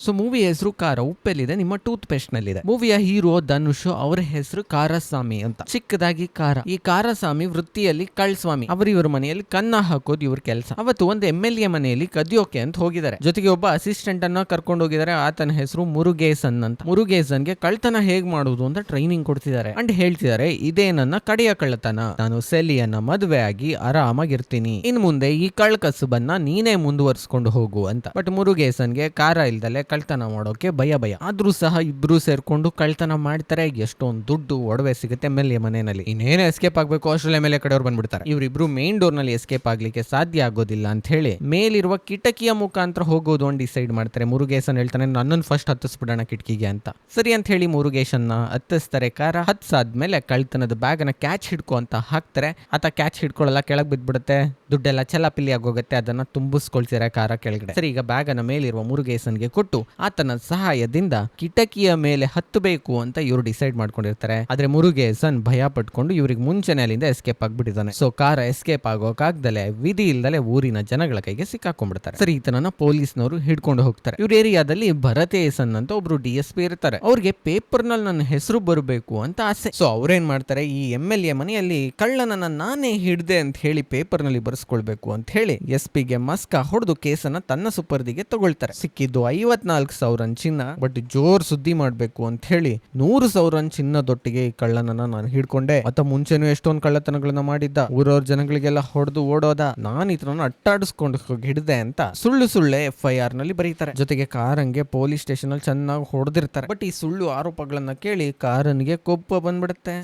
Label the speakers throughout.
Speaker 1: So movie ಹೆಸರು ಕಾರ ಉಪ್ಪೆಲ್ಲಿದೆ, ನಿಮ್ಮ ಟೂತ್ ಪೇಸ್ಟ್ ನಲ್ಲಿದೆ. ಮೂವಿಯ ಹೀರೋ ಧನುಷ್, ಅವರ ಹೆಸರು ಕಾರಸ್ವಾಮಿ ಅಂತ. ಚಿಕ್ಕದಾಗಿ ಕಾರ. ಈ ಕಾರಸ್ವಾಮಿ ವೃತ್ತಿಯಲ್ಲಿ ಕಳ್ಸ್ವಾಮಿ. ಇವ್ರ ಮನೆಯಲ್ಲಿ ಕನ್ನ ಹಾಕೋದು ಇವ್ರ ಕೆಲಸ. ಅವತ್ತು ಒಂದು MLA ಮನೆಯಲ್ಲಿ ಕದಿಯೋಕೆ ಅಂತ ಹೋಗಿದ್ದಾರೆ. ಜೊತೆಗೆ ಒಬ್ಬ ಅಸಿಸ್ಟೆಂಟ್ ಅನ್ನ ಕರ್ಕೊಂಡು ಹೋಗಿದ್ದಾರೆ. ಆತನ ಹೆಸರು ಮುರುಗೇಸನ್ ಅಂತ. ಮುರುಗೇಸನ್ಗೆ ಕಳ್ತನ ಹೇಗ್ ಮಾಡುವುದು ಅಂತ ಟ್ರೈನಿಂಗ್ ಕೊಡ್ತಿದ್ದಾರೆ. ಅಂಡ್ ಹೇಳ್ತಿದ್ದಾರೆ, ಇದೇ ನನ್ನ ಕಡೆಯ ಕಳ್ಳತನ, ನಾನು ಸೆಲಿಯನ್ನ ಮದುವೆ ಆಗಿ ಆರಾಮಾಗಿರ್ತೀನಿ, ಇನ್ ಮುಂದೆ ಈ ಕಳ್ಕಸಬನ್ನ ನೀನೇ ಮುಂದುವರ್ಸ್ಕೊಂಡು ಹೋಗು ಅಂತ. ಬಟ್ ಮುರುಗೇಸನ್ಗೆ ಕಾರ ಇಲ್ದಲೆ ಕಳ್ತನ ಮಾಡೋಕೆ ಭಯ. ಆದ್ರೂ ಸಹ ಇಬ್ರು ಸೇರ್ಕೊಂಡು ಕಳ್ತನ ಮಾಡ್ತಾರೆ. ಎಷ್ಟೊಂದು ದುಡ್ಡು ಒಡವೆ ಸಿಗುತ್ತೆ MLA ಮನೆಯಲ್ಲಿ. ಇನ್ನೇನು ಎಸ್ಕೇಪ್ ಆಗ್ಬೇಕು ಅಷ್ಟರಲ್ಲಿ MLA ಕಡೆಯವ್ರು ಬಂದ್ಬಿಡ್ತಾರೆ. ಇವರಿಬ್ರು ಮೇನ್ ಡೋರ್ ನಲ್ಲಿ ಎಸ್ಕೇಪ್ ಆಗ್ಲಿಕ್ಕೆ ಸಾಧ್ಯ ಆಗೋದಿಲ್ಲ ಅಂತ ಹೇಳಿ ಮೇಲಿರುವ ಕಿಟಕಿಯ ಮುಖಾಂತರ ಹೋಗೋದು ಅಂತ ಡಿಸೈಡ್ ಮಾಡ್ತಾರೆ. ಮುರುಗೇಸನ್ ಹೇಳ್ತಾನೆ, ನನ್ನನ್ನು ಫಸ್ಟ್ ಹತ್ತಿಸ್ಬಿಡೋಣ ಕಿಟಕಿಗೆ ಅಂತ. ಸರಿ ಅಂತ ಹೇಳಿ ಮುರುಗೇಶನ್ನ ಹತ್ತಿಸ್ತಾರೆ. ಕಾರ ಹತ್ಸಾದ್ಮೇಲೆ ಕಳ್ತನದ ಬ್ಯಾಗ್ ಅನ್ನ ಕ್ಯಾಚ್ ಹಿಡ್ಕೊ ಅಂತ ಹಾಕ್ತಾರೆ. ಆತ ಕ್ಯಾಚ್ ಹಿಡ್ಕೊಳ್ಳಲ್ಲ, ಕೆಳಗ್ ಬಿದ್ಬಿಡುತ್ತೆ. ದುಡ್ಡೆಲ್ಲ ಚಲಾಪಿಲಿ ಆಗೋಗುತ್ತೆ. ಅದನ್ನ ತುಂಬಿಸ್ಕೊಳ್ತಾರೆ ಕಾರ ಕೆಳಗಡೆ. ಸರಿ, ಈಗ ಬ್ಯಾಗ್ ಅನ್ನ ಮೇಲಿರುವ ಮುರುಗೇಸನ್ಗೆ ಕೊಟ್ಟು ಆತನ ಸಹಾಯದಿಂದ ಕಿಟಕಿಯ ಮೇಲೆ ಹತ್ತಬೇಕು ಅಂತ ಇವರು ಡಿಸೈಡ್ ಮಾಡ್ಕೊಂಡಿರ್ತಾರೆ. ಆದ್ರೆ ಮುರುಗೇಸನ್ ಭಯ ಪಟ್ಕೊಂಡು ಇವ್ರಿಗೆ ಮುಂಚೆನೆ ಅಲ್ಲಿಂದ ಎಸ್ಕೇಪ್ ಆಗ್ಬಿಟ್ಟಿದ್ದಾನೆ. ಸೊ ಕಾರ ಎಸ್ಕೇಪ್ ಆಗೋಕಾಗ್ದಲೆ ವಿಧಿ ಇಲ್ದಲೆ ಊರಿನ ಜನಗಳ ಕೈಗೆ ಸಿಕ್ಕಾಕೊಂಡ್ಬಿಡ್ತಾರೆ. ಸರಿ, ಈತನನ್ನ ಪೊಲೀಸ್ನವರು ಹಿಡ್ಕೊಂಡು ಹೋಗ್ತಾರೆ. ಇವ್ರ ಏರಿಯಾದಲ್ಲಿ ಭರತೇಸನ್ ಅಂತ ಒಬ್ರು DSP ಇರ್ತಾರೆ. ಅವ್ರಿಗೆ ಪೇಪರ್ ನಲ್ಲಿ ನನ್ನ ಹೆಸರು ಬರಬೇಕು ಅಂತ ಆಸೆ. ಸೊ ಅವ್ರೇನ್ ಮಾಡ್ತಾರೆ, ಈ MLA ಮನೆಯಲ್ಲಿ ಕಳ್ಳನನ್ನ ನಾನೇ ಹಿಡ್ದೆ ಅಂತ ಹೇಳಿ ಪೇಪರ್ ನಲ್ಲಿ ಬರ್ಸ್ಕೊಳ್ಬೇಕು ಅಂತ ಹೇಳಿ SP-ಗೆ ಮಸ್ಕ ಹೊಡೆದು ಕೇಸನ್ನ ತನ್ನ ಸುಪರ್ದಿಗೆ ತಗೊಳ್ತಾರೆ. ಸಿಕ್ಕಿದ್ದು 54,000 ಚಿನ್ನ. ಬಟ್ ಜೋರ್ ಸುದ್ದಿ ಮಾಡ್ಬೇಕು ಅಂತ ಹೇಳಿ 100,000 ಚಿನ್ನದೊಟ್ಟಿಗೆ ಈ ಕಳ್ಳನನ್ನ ನಾನು ಹಿಡ್ಕೊಂಡೆ. ಅತ ಮುಂಚೆನೂ ಎಷ್ಟೊಂದು ಕಳ್ಳತನಗಳನ್ನ ಮಾಡಿದ್ದ. ಊರವ್ರ ಜನಗಳಿಗೆಲ್ಲ ಹೊಡೆದು ಓಡೋದ. ನಾನು ಇತರನ್ನ ಅಟ್ಟಾಡಿಸ್ಕೊಂಡು ಹೋಗಿ ಹಿಡ್ದೆ ಅಂತ ಸುಳ್ಳೆ FIR ನಲ್ಲಿ ಬರೀತಾರೆ. ಜೊತೆಗೆ ಕಾರಂಗೆ ಪೊಲೀಸ್ ಸ್ಟೇಷನ್ ಅಲ್ಲಿ ಚೆನ್ನಾಗಿ ಹೊಡೆದಿರ್ತಾರೆ. ಬಟ್ ಈ ಸುಳ್ಳು ಆರೋಪಗಳನ್ನ ಕೇಳಿ ಕಾರನ್ಗೆ ಕೋಪ ಬಂದ್ಬಿಡುತ್ತೆ.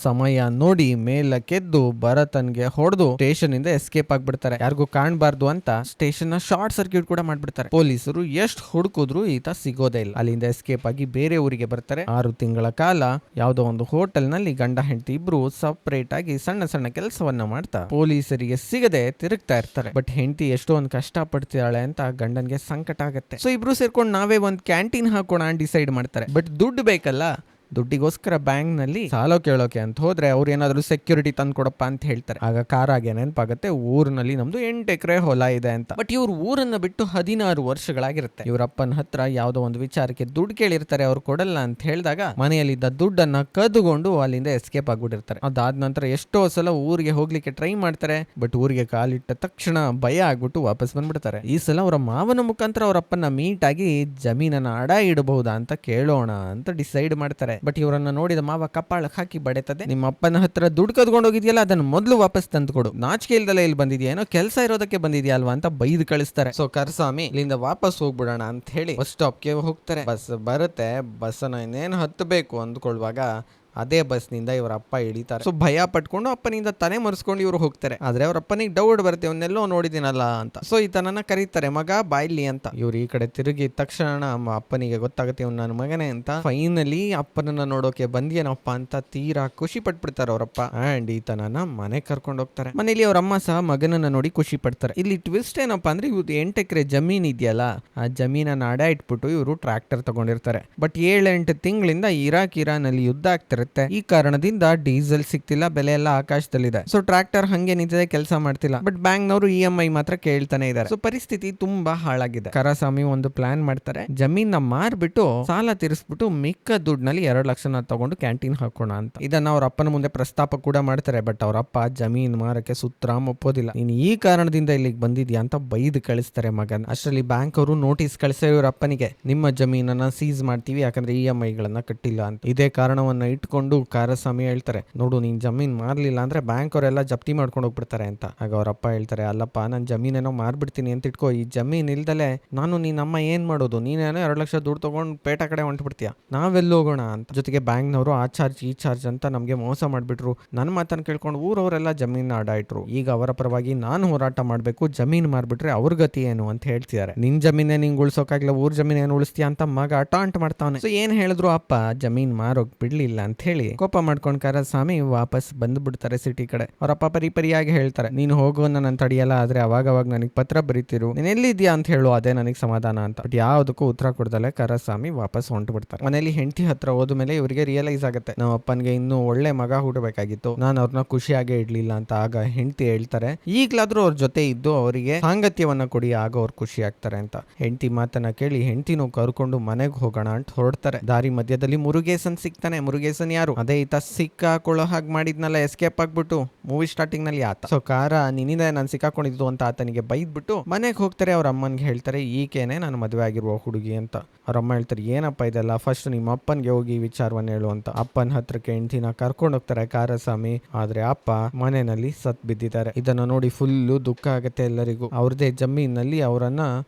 Speaker 1: ಸಮಯ ನೋಡಿ ಮೇಲಕ್ಕೆದ್ದು ಭರತನ್ಗೆ ಹೊಡೆದು ಸ್ಟೇಷನ್ ಇಂದ ಎಸ್ಕೇಪ್ ಆಗ್ಬಿಡ್ತಾರೆ. ಯಾರಿಗೂ ಕಾಣಬಾರ್ದು ಅಂತ ಸ್ಟೇಷನ್ ನ ಶಾರ್ಟ್ ಸರ್ಕ್ಯೂಟ್ ಕೂಡ ಮಾಡ್ಬಿಡ್ತಾರೆ. ಪೊಲೀಸರು ಎಷ್ಟು ಹುಡುಕಿದ್ರು ಈತ ಸಿಗೋದೇ ಇಲ್ಲ. ಅಲ್ಲಿಂದ ಎಸ್ಕೇಪ್ ಆಗಿ ಬೇರೆ ಊರಿಗೆ ಬರ್ತಾರೆ. 6 ತಿಂಗಳ ಕಾಲ ಯಾವುದೋ ಒಂದು ಹೋಟೆಲ್ ನಲ್ಲಿ ಗಂಡ ಹೆಂಡತಿ ಇಬ್ರು ಸಪರೇಟ್ ಆಗಿ ಸಣ್ಣ ಸಣ್ಣ ಕೆಲಸವನ್ನ ಮಾಡ್ತಾ ಪೊಲೀಸರಿಗೆ ಸಿಗದೆ ತಿರುಗ್ತಾ ಇರ್ತಾರೆ. ಬಟ್ ಹೆಂಡತಿ ಎಷ್ಟೊಂದು ಕಷ್ಟ ಪಡ್ತಿದ್ದಾಳೆ ಅಂತ ಗಂಡನ್ಗೆ ಸಂಕಟ ಆಗುತ್ತೆ. ಸೊ ಇಬ್ರು ಸೇರ್ಕೊಂಡು ನಾವೇ ಒಂದು ಕ್ಯಾಂಟೀನ್ ಹಾಕೋಣ ಅಂತ ಡಿಸೈಡ್ ಮಾಡ್ತಾರೆ. ಬಟ್ ದುಡ್ಡು ಬೇಕಲ್ಲ, ದುಡ್ಡಿಗೋಸ್ಕರ ಬ್ಯಾಂಕ್ ನಲ್ಲಿ ಸಾಲ ಕೇಳೋಕೆ ಅಂತ ಹೋದ್ರೆ ಅವ್ರು ಏನಾದ್ರು ಸೆಕ್ಯೂರಿಟಿ ತಂದು ಕೊಡಪ್ಪ ಅಂತ ಹೇಳ್ತಾರೆ. ಆಗ ಕಾರಾಗೆ ನೆನಪಾಗುತ್ತೆ, ಊರಿನಲ್ಲಿ ನಮ್ದು 8 ಎಕರೆ ಹೊಲ ಇದೆ ಅಂತ. ಬಟ್ ಇವ್ರು ಊರನ್ನ ಬಿಟ್ಟು 16 ವರ್ಷಗಳಾಗಿರುತ್ತೆ. ಇವ್ರಪ್ಪನ ಹತ್ರ ಯಾವ್ದೋ ಒಂದು ವಿಚಾರಕ್ಕೆ ದುಡ್ಡು ಕೇಳಿರ್ತಾರೆ, ಅವ್ರು ಕೊಡಲ್ಲ ಅಂತ ಹೇಳಿದಾಗ ಮನೆಯಲ್ಲಿದ್ದ ದುಡ್ಡನ್ನ ಕದ್ದುಕೊಂಡು ಅಲ್ಲಿಂದ ಎಸ್ಕೇಪ್ ಆಗ್ಬಿಟ್ಟಿರ್ತಾರೆ. ಅದಾದ ನಂತರ ಎಷ್ಟೋ ಸಲ ಊರಿಗೆ ಹೋಗ್ಲಿಕ್ಕೆ ಟ್ರೈ ಮಾಡ್ತಾರೆ. ಬಟ್ ಊರಿಗೆ ಕಾಲಿಟ್ಟ ತಕ್ಷಣ ಭಯ ಆಗ್ಬಿಟ್ಟು ವಾಪಸ್ ಬಂದ್ಬಿಡ್ತಾರೆ. ಈ ಸಲ ಅವರ ಮಾವನ ಮುಖಾಂತರ ಅವರಪ್ಪನ ಮೀಟ್ ಆಗಿ ಜಮೀನನ್ನ ಅಡ ಇಡಬಹುದಾ ಅಂತ ಕೇಳೋಣ ಅಂತ ಡಿಸೈಡ್ ಮಾಡ್ತಾರೆ. ಬಟ್ ಇವರನ್ನ ನೋಡಿದ ಮಾವ ಕಪ್ಪಾಳಕ್ಕೆ ಹಾಕಿ ಬಡೆತದೆ, ನಿಮ್ಮ ಅಪ್ಪನ ಹತ್ರ ದುಡ್ಡು ಕದ್ಕೊಂಡು ಹೋಗಿದ್ಯಲ್ಲ, ಅದನ್ನ ಮೊದಲು ವಾಪಸ್ ತಂದು ಕೊಡು, ನಾಚಿಕೆ ಇಲ್ದಲ್ಲ ಇಲ್ಲಿ ಬಂದಿದ್ಯಾ, ಏನೋ ಕೆಲಸ ಇರೋದಕ್ಕೆ ಬಂದಿದ್ಯಾ ಅಲ್ವಾ ಅಂತ ಬೈದು ಕಳಿಸ್ತಾರೆ. ಸೊ ಕರ್ಸ್ವಾಮಿ ಇಲ್ಲಿಂದ ವಾಪಸ್ ಹೋಗ್ಬಿಡೋಣ ಅಂತ ಹೇಳಿ ಬಸ್ ಸ್ಟಾಪ್ಗೆ ಹೋಗ್ತಾರೆ. ಬಸ್ ಬರುತ್ತೆ. ಬಸ್ಸನ್ನ ಇನ್ನೇನು ಹತ್ತಬೇಕು ಅಂದ್ಕೊಳ್ವಾಗ ಅದೇ ಬಸ್ನಿಂದ ಇವರ ಅಪ್ಪ ಇಳಿತಾರೆ. ಸೊ ಭಯ ಪಟ್ಕೊಂಡು ಅಪ್ಪನಿಂದ ತಲೆ ಮರೆಸ್ಕೊಂಡು ಇವ್ರು ಹೋಗ್ತಾರೆ. ಆದ್ರೆ ಅವ್ರ ಅಪ್ಪನಿಗೆ ಡೌಟ್ ಬರುತ್ತೆ, ಅವನ್ನೆಲ್ಲೋ ನೋಡಿದಿನಲ್ಲ ಅಂತ. ಸೊ ಈತನನ್ನ ಕರೀತಾರೆ, ಮಗ ಬಾಯ್ಲಿ ಅಂತ. ಇವ್ರು ಈ ಕಡೆ ತಿರುಗಿ ತಕ್ಷಣ ಅಪ್ಪನಿಗೆ ಗೊತ್ತಾಗುತ್ತೆ ಇವ್ನು ನನ್ನ ಮಗನೇ ಅಂತ. ಫೈನಲಿ ಅಪ್ಪನನ್ನ ನೋಡೋಕೆ ಬಂದಿಯೇನಪ್ಪ ಅಂತ ತೀರಾ ಖುಷಿ ಪಟ್ಬಿಡ್ತಾರೆ ಅವರಪ್ಪ. ಅಂಡ್ ಈತನನ್ನ ಮನೆ ಕರ್ಕೊಂಡು ಹೋಗ್ತಾರೆ. ಮನೇಲಿ ಅವ್ರ ಅಮ್ಮ ಸಹ ಮಗನನ್ನ ನೋಡಿ ಖುಷಿ ಪಡ್ತಾರೆ. ಇಲ್ಲಿ ಟ್ವಿಸ್ಟ್ ಏನಪ್ಪಾ ಅಂದ್ರೆ, ಇವ್ರು 8 ಎಕರೆ ಜಮೀನ್ ಇದೆಯಲ್ಲ, ಆ ಜಮೀನನ್ನ ಅಡ ಇಟ್ಬಿಟ್ಟು ಇವರು ಟ್ರಾಕ್ಟರ್ ತಗೊಂಡಿರ್ತಾರೆ. ಬಟ್ 7-8 ತಿಂಗಳಿಂದ ಇರಾನ್ ಅಲ್ಲಿ ಯುದ್ಧ ಆಗ್ತಿರುತ್ತೆ. ಈ ಕಾರಣದಿಂದ ಡೀಸೆಲ್ ಸಿಗ್ತಿಲ್ಲ, ಬೆಲೆ ಎಲ್ಲ ಆಕಾಶದಲ್ಲಿದೆ. ಸೊ ಟ್ರಾಕ್ಟರ್ ಹಂಗೆ ನಿಂತಿದೆ, ಕೆಲಸ ಮಾಡ್ತಿಲ್ಲ. ಬಟ್ ಬ್ಯಾಂಕ್ ನವರು EMI ಮಾತ್ರ ಕೇಳ್ತಾನೆ ಇದ್ದಾರೆ. ಸೊ ಪರಿಸ್ಥಿತಿ ತುಂಬಾ ಹಾಳಾಗಿದೆ. ಕರಸ್ವಾಮಿ ಒಂದು ಪ್ಲಾನ್ ಮಾಡ್ತಾರೆ, ಜಮೀನ ಮಾರ್ಬಿಟ್ಟು ಸಾಲ ತೀರಿಸ್ಬಿಟ್ಟು ಮಿಕ್ಕ ದುಡ್ಡಿನಲ್ಲಿ 2 ಲಕ್ಷನ ತಗೊಂಡು ಕ್ಯಾಂಟೀನ್ ಹಾಕೋಣ ಅಂತ. ಇದನ್ನ ಅವ್ರ ಅಪ್ಪನ ಮುಂದೆ ಪ್ರಸ್ತಾಪ ಕೂಡ ಮಾಡ್ತಾರೆ. ಬಟ್ ಅವ್ರ ಅಪ್ಪ ಜಮೀನ್ ಮಾರಕ್ಕೆ ಸುತ್ತರಾಮ್ ಒಪ್ಪೋದಿಲ್ಲ. ನೀನು ಈ ಕಾರಣದಿಂದ ಇಲ್ಲಿಗೆ ಬಂದಿದ್ಯಾ ಅಂತ ಬೈದು ಕಳಿಸ್ತಾರೆ ಮಗನ್. ಅಷ್ಟರಲ್ಲಿ ಬ್ಯಾಂಕ್ ಅವರು ನೋಟಿಸ್ ಕಳಿಸ್ತಾರೆ ಇವ್ರ ಅಪ್ಪನಿಗೆ, ನಿಮ್ಮ ಜಮೀನನ್ನ ಸೀಸ್ ಮಾಡ್ತೀವಿ ಯಾಕಂದ್ರೆ EMI ಗಳನ್ನ ಕಟ್ಟಿಲ್ಲ ಅಂತ. ಇದೇ ಕಾರಣವನ್ನ ಇಟ್ಕೊಂಡು ಕಾರಸ್ವಾಮಿ ಹೇಳ್ತಾರೆ, ನೋಡು ನೀನ್ ಜಮೀನ್ ಮಾರ್ಲಿಲ್ಲ ಅಂದ್ರೆ ಬ್ಯಾಂಕ್ ಅವರೆಲ್ಲ ಜಪ್ತಿ ಮಾಡ್ಕೊಂಡು ಹೋಗ್ಬಿಡ್ತಾರೆ ಅಂತ. ಆಗ ಅವ್ರಪ್ಪ ಹೇಳ್ತಾರೆ, ಅಲ್ಲಪ್ಪ ನಾನು ಜಮೀನೇನೋ ಮಾರ್ಬಿಡ್ತೀನಿ ಅಂತ ಇಟ್ಕೋ, ಈ ಜಮೀನ್ ಇಲ್ದಲೆ ನಾನು ನಿನ್ನಮ್ಮ ಏನ್ ಮಾಡೋದು, ನೀನೇನೋ 2 ಲಕ್ಷ ದುಡ್ಡು ತಗೊಂಡು ಪೇಟ ಕಡೆ ಹೊಂಟ್ಬಿಡ್ತೀಯ, ನಾವೆಲ್ಲಿ ಹೋಗೋಣ ಅಂತ. ಜೊತೆಗೆ ಬ್ಯಾಂಕ್ನವರು ಆ ಚಾರ್ಜ್ ಈ ಚಾರ್ಜ್ ಅಂತ ನಮ್ಗೆ ಮೋಸ ಮಾಡ್ಬಿಟ್ರು. ನನ್ನ ಮಾತನ್ನು ಕೇಳ್ಕೊಂಡು ಊರವರೆಲ್ಲ ಜಮೀನ್ ಅಡ ಇಟ್ರು. ಈಗ ಅವರ ಪರವಾಗಿ ನಾನು ಹೋರಾಟ ಮಾಡ್ಬೇಕು, ಜಮೀನ್ ಮಾರ್ಬಿಟ್ರೆ ಅವ್ರ ಗತಿ ಏನು ಅಂತ ಹೇಳ್ತಿದ್ದಾರೆ. ನಿನ್ ಜಮೀನೇ ನಿಂಗೆ ಉಳ್ಸೋಕಾಗ್ಲ ಊರ್ ಜಮೀನ್ ಏನು ಉಳಿಸ್ತೀಯ ಅಂತ ಮಗ ಟಾಂಟ್ ಮಾಡ್ತಾನೆ. ಸೊ ಏನ್ ಹೇಳಿದ್ರು ಅಪ್ಪ ಜಮೀನ್ ಮಾರೋಕ್ ಬಿಡ್ಲಿಲ್ಲ ಅಂತ ಹೇಳಿ ಕೋಪ ಮಾಡ್ಕೊಂಡ್ ಕಾರಸ್ವಾಮಿ ವಾಪಸ್ ಬಂದ್ಬಿಡ್ತಾರೆ ಸಿಟಿ ಕಡೆ. ಅವರಪ್ಪ ಪರಿಯಾಗಿ ಹೇಳ್ತಾರೆ, ನೀನು ಹೋಗೋ ನನ್ನ ತಡಿಯಲ್ಲ, ಆದ್ರೆ ಅವಾಗ ನನಗೆ ಪತ್ರ ಬರೀತಿರು, ನೀನ್ ಎಲ್ಲಿದ್ಯಾ ಅಂತ ಹೇಳು, ಅದೇ ನನಗೆ ಸಮಾಧಾನ ಅಂತ. ಬಟ್ ಯಾವುದಕ್ಕೂ ಉತ್ತರ ಕೊಡ್ದಲೆ ಕಾರಸ್ವಾಮಿ ವಾಪಸ್ ಹೊಂಟು ಬಿಡ್ತಾರೆ. ಮನೇಲಿ ಹೆಂಡತಿ ಹತ್ರ ಹೋದ್ಮೇಲೆ ಇವರಿಗೆ ರಿಯಲೈಸ್ ಆಗುತ್ತೆ, ನಮ್ಮ ಅಪ್ಪನ್ಗೆ ಇನ್ನೂ ಒಳ್ಳೆ ಮಗ ಹುಟ್ಟಬೇಕಾಗಿತ್ತು, ನಾನು ಅವ್ರನ್ನ ಖುಷಿಯಾಗೇ ಇಡ್ಲಿಲ್ಲ ಅಂತ. ಆಗ ಹೆಂಡತಿ ಹೇಳ್ತಾರೆ, ಈಗ್ಲಾದ್ರೂ ಅವ್ರ ಜೊತೆ ಇದ್ದು ಅವರಿಗೆ ಸಾಂಗತ್ಯವನ್ನ ಕೊಡಿ, ಆಗ ಅವ್ರು ಖುಷಿ ಆಗ್ತಾರೆ ಅಂತ. ಹೆಂಡತಿ ಮಾತನ್ನ ಕೇಳಿ ಹೆಂಡತಿನೂ ಕರ್ಕೊಂಡು ಮನೆಗೆ ಹೋಗೋಣ ಅಂತ ಹೊರಡ್ತಾರೆ. ದಾರಿ ಮಧ್ಯದಲ್ಲಿ ಮುರುಗೇಸನ್ ಸಿಗ್ತಾನೆ. ಮುರುಗೇಸನ್ ಯಾರು? ಅದೇ ಈತ ಸಿಕ್ಕಾಕೊಳ್ಳೋ ಹಾಗೆ ಮಾಡಿದ್ನಲ್ಲ, ಎಸ್ಕೇಪ್ ಆಗ್ಬಿಟ್ಟು ಮೂವಿ ಸ್ಟಾರ್ಟಿಂಗ್ ನಲ್ಲಿ ಆತ. ಸೊ ಕಾರ ನಿನ್ನಿಂದ ನಾನು ಸಿಕ್ಕಾಕೊಂಡಿದ್ದು ಅಂತ ಆತನಿಗೆ ಬೈದ್ಬಿಟ್ಟು ಮನೆಗೆ ಹೋಗ್ತಾರೆ. ಅವ್ರ ಅಮ್ಮನ್ಗೆ ಹೇಳ್ತಾರೆ, ಈಕೆನೆ ನಾನು ಮದುವೆ ಆಗಿರುವ ಹುಡುಗಿ ಅಂತ. ಅವ್ರ ಅಮ್ಮ ಹೇಳ್ತಾರೆ, ಏನಪ್ಪ ಇದೆಲ್ಲ, ಫಸ್ಟ್ ನಿಮ್ಮ ಅಪ್ಪನ್ಗೆ ಹೋಗಿ ವಿಚಾರವನ್ನ ಹೇಳು ಅಂತ. ಅಪ್ಪನ ಹತ್ರಕ್ಕೆ ಹೆಂಡತಿನ ಕರ್ಕೊಂಡು ಹೋಗ್ತಾರೆ ಕಾರಸ್ವಾಮಿ. ಆದ್ರೆ ಅಪ್ಪ ಮನೆಯಲ್ಲಿ ಸತ್ ಬಿದ್ದಿದ್ದಾರೆ. ಇದನ್ನ ನೋಡಿ ಫುಲ್ಲು ದುಃಖ ಆಗತ್ತೆ ಎಲ್ಲರಿಗೂ. ಅವ್ರದೇ ಜಮೀನಲ್ಲಿ ಅವರನ್ನ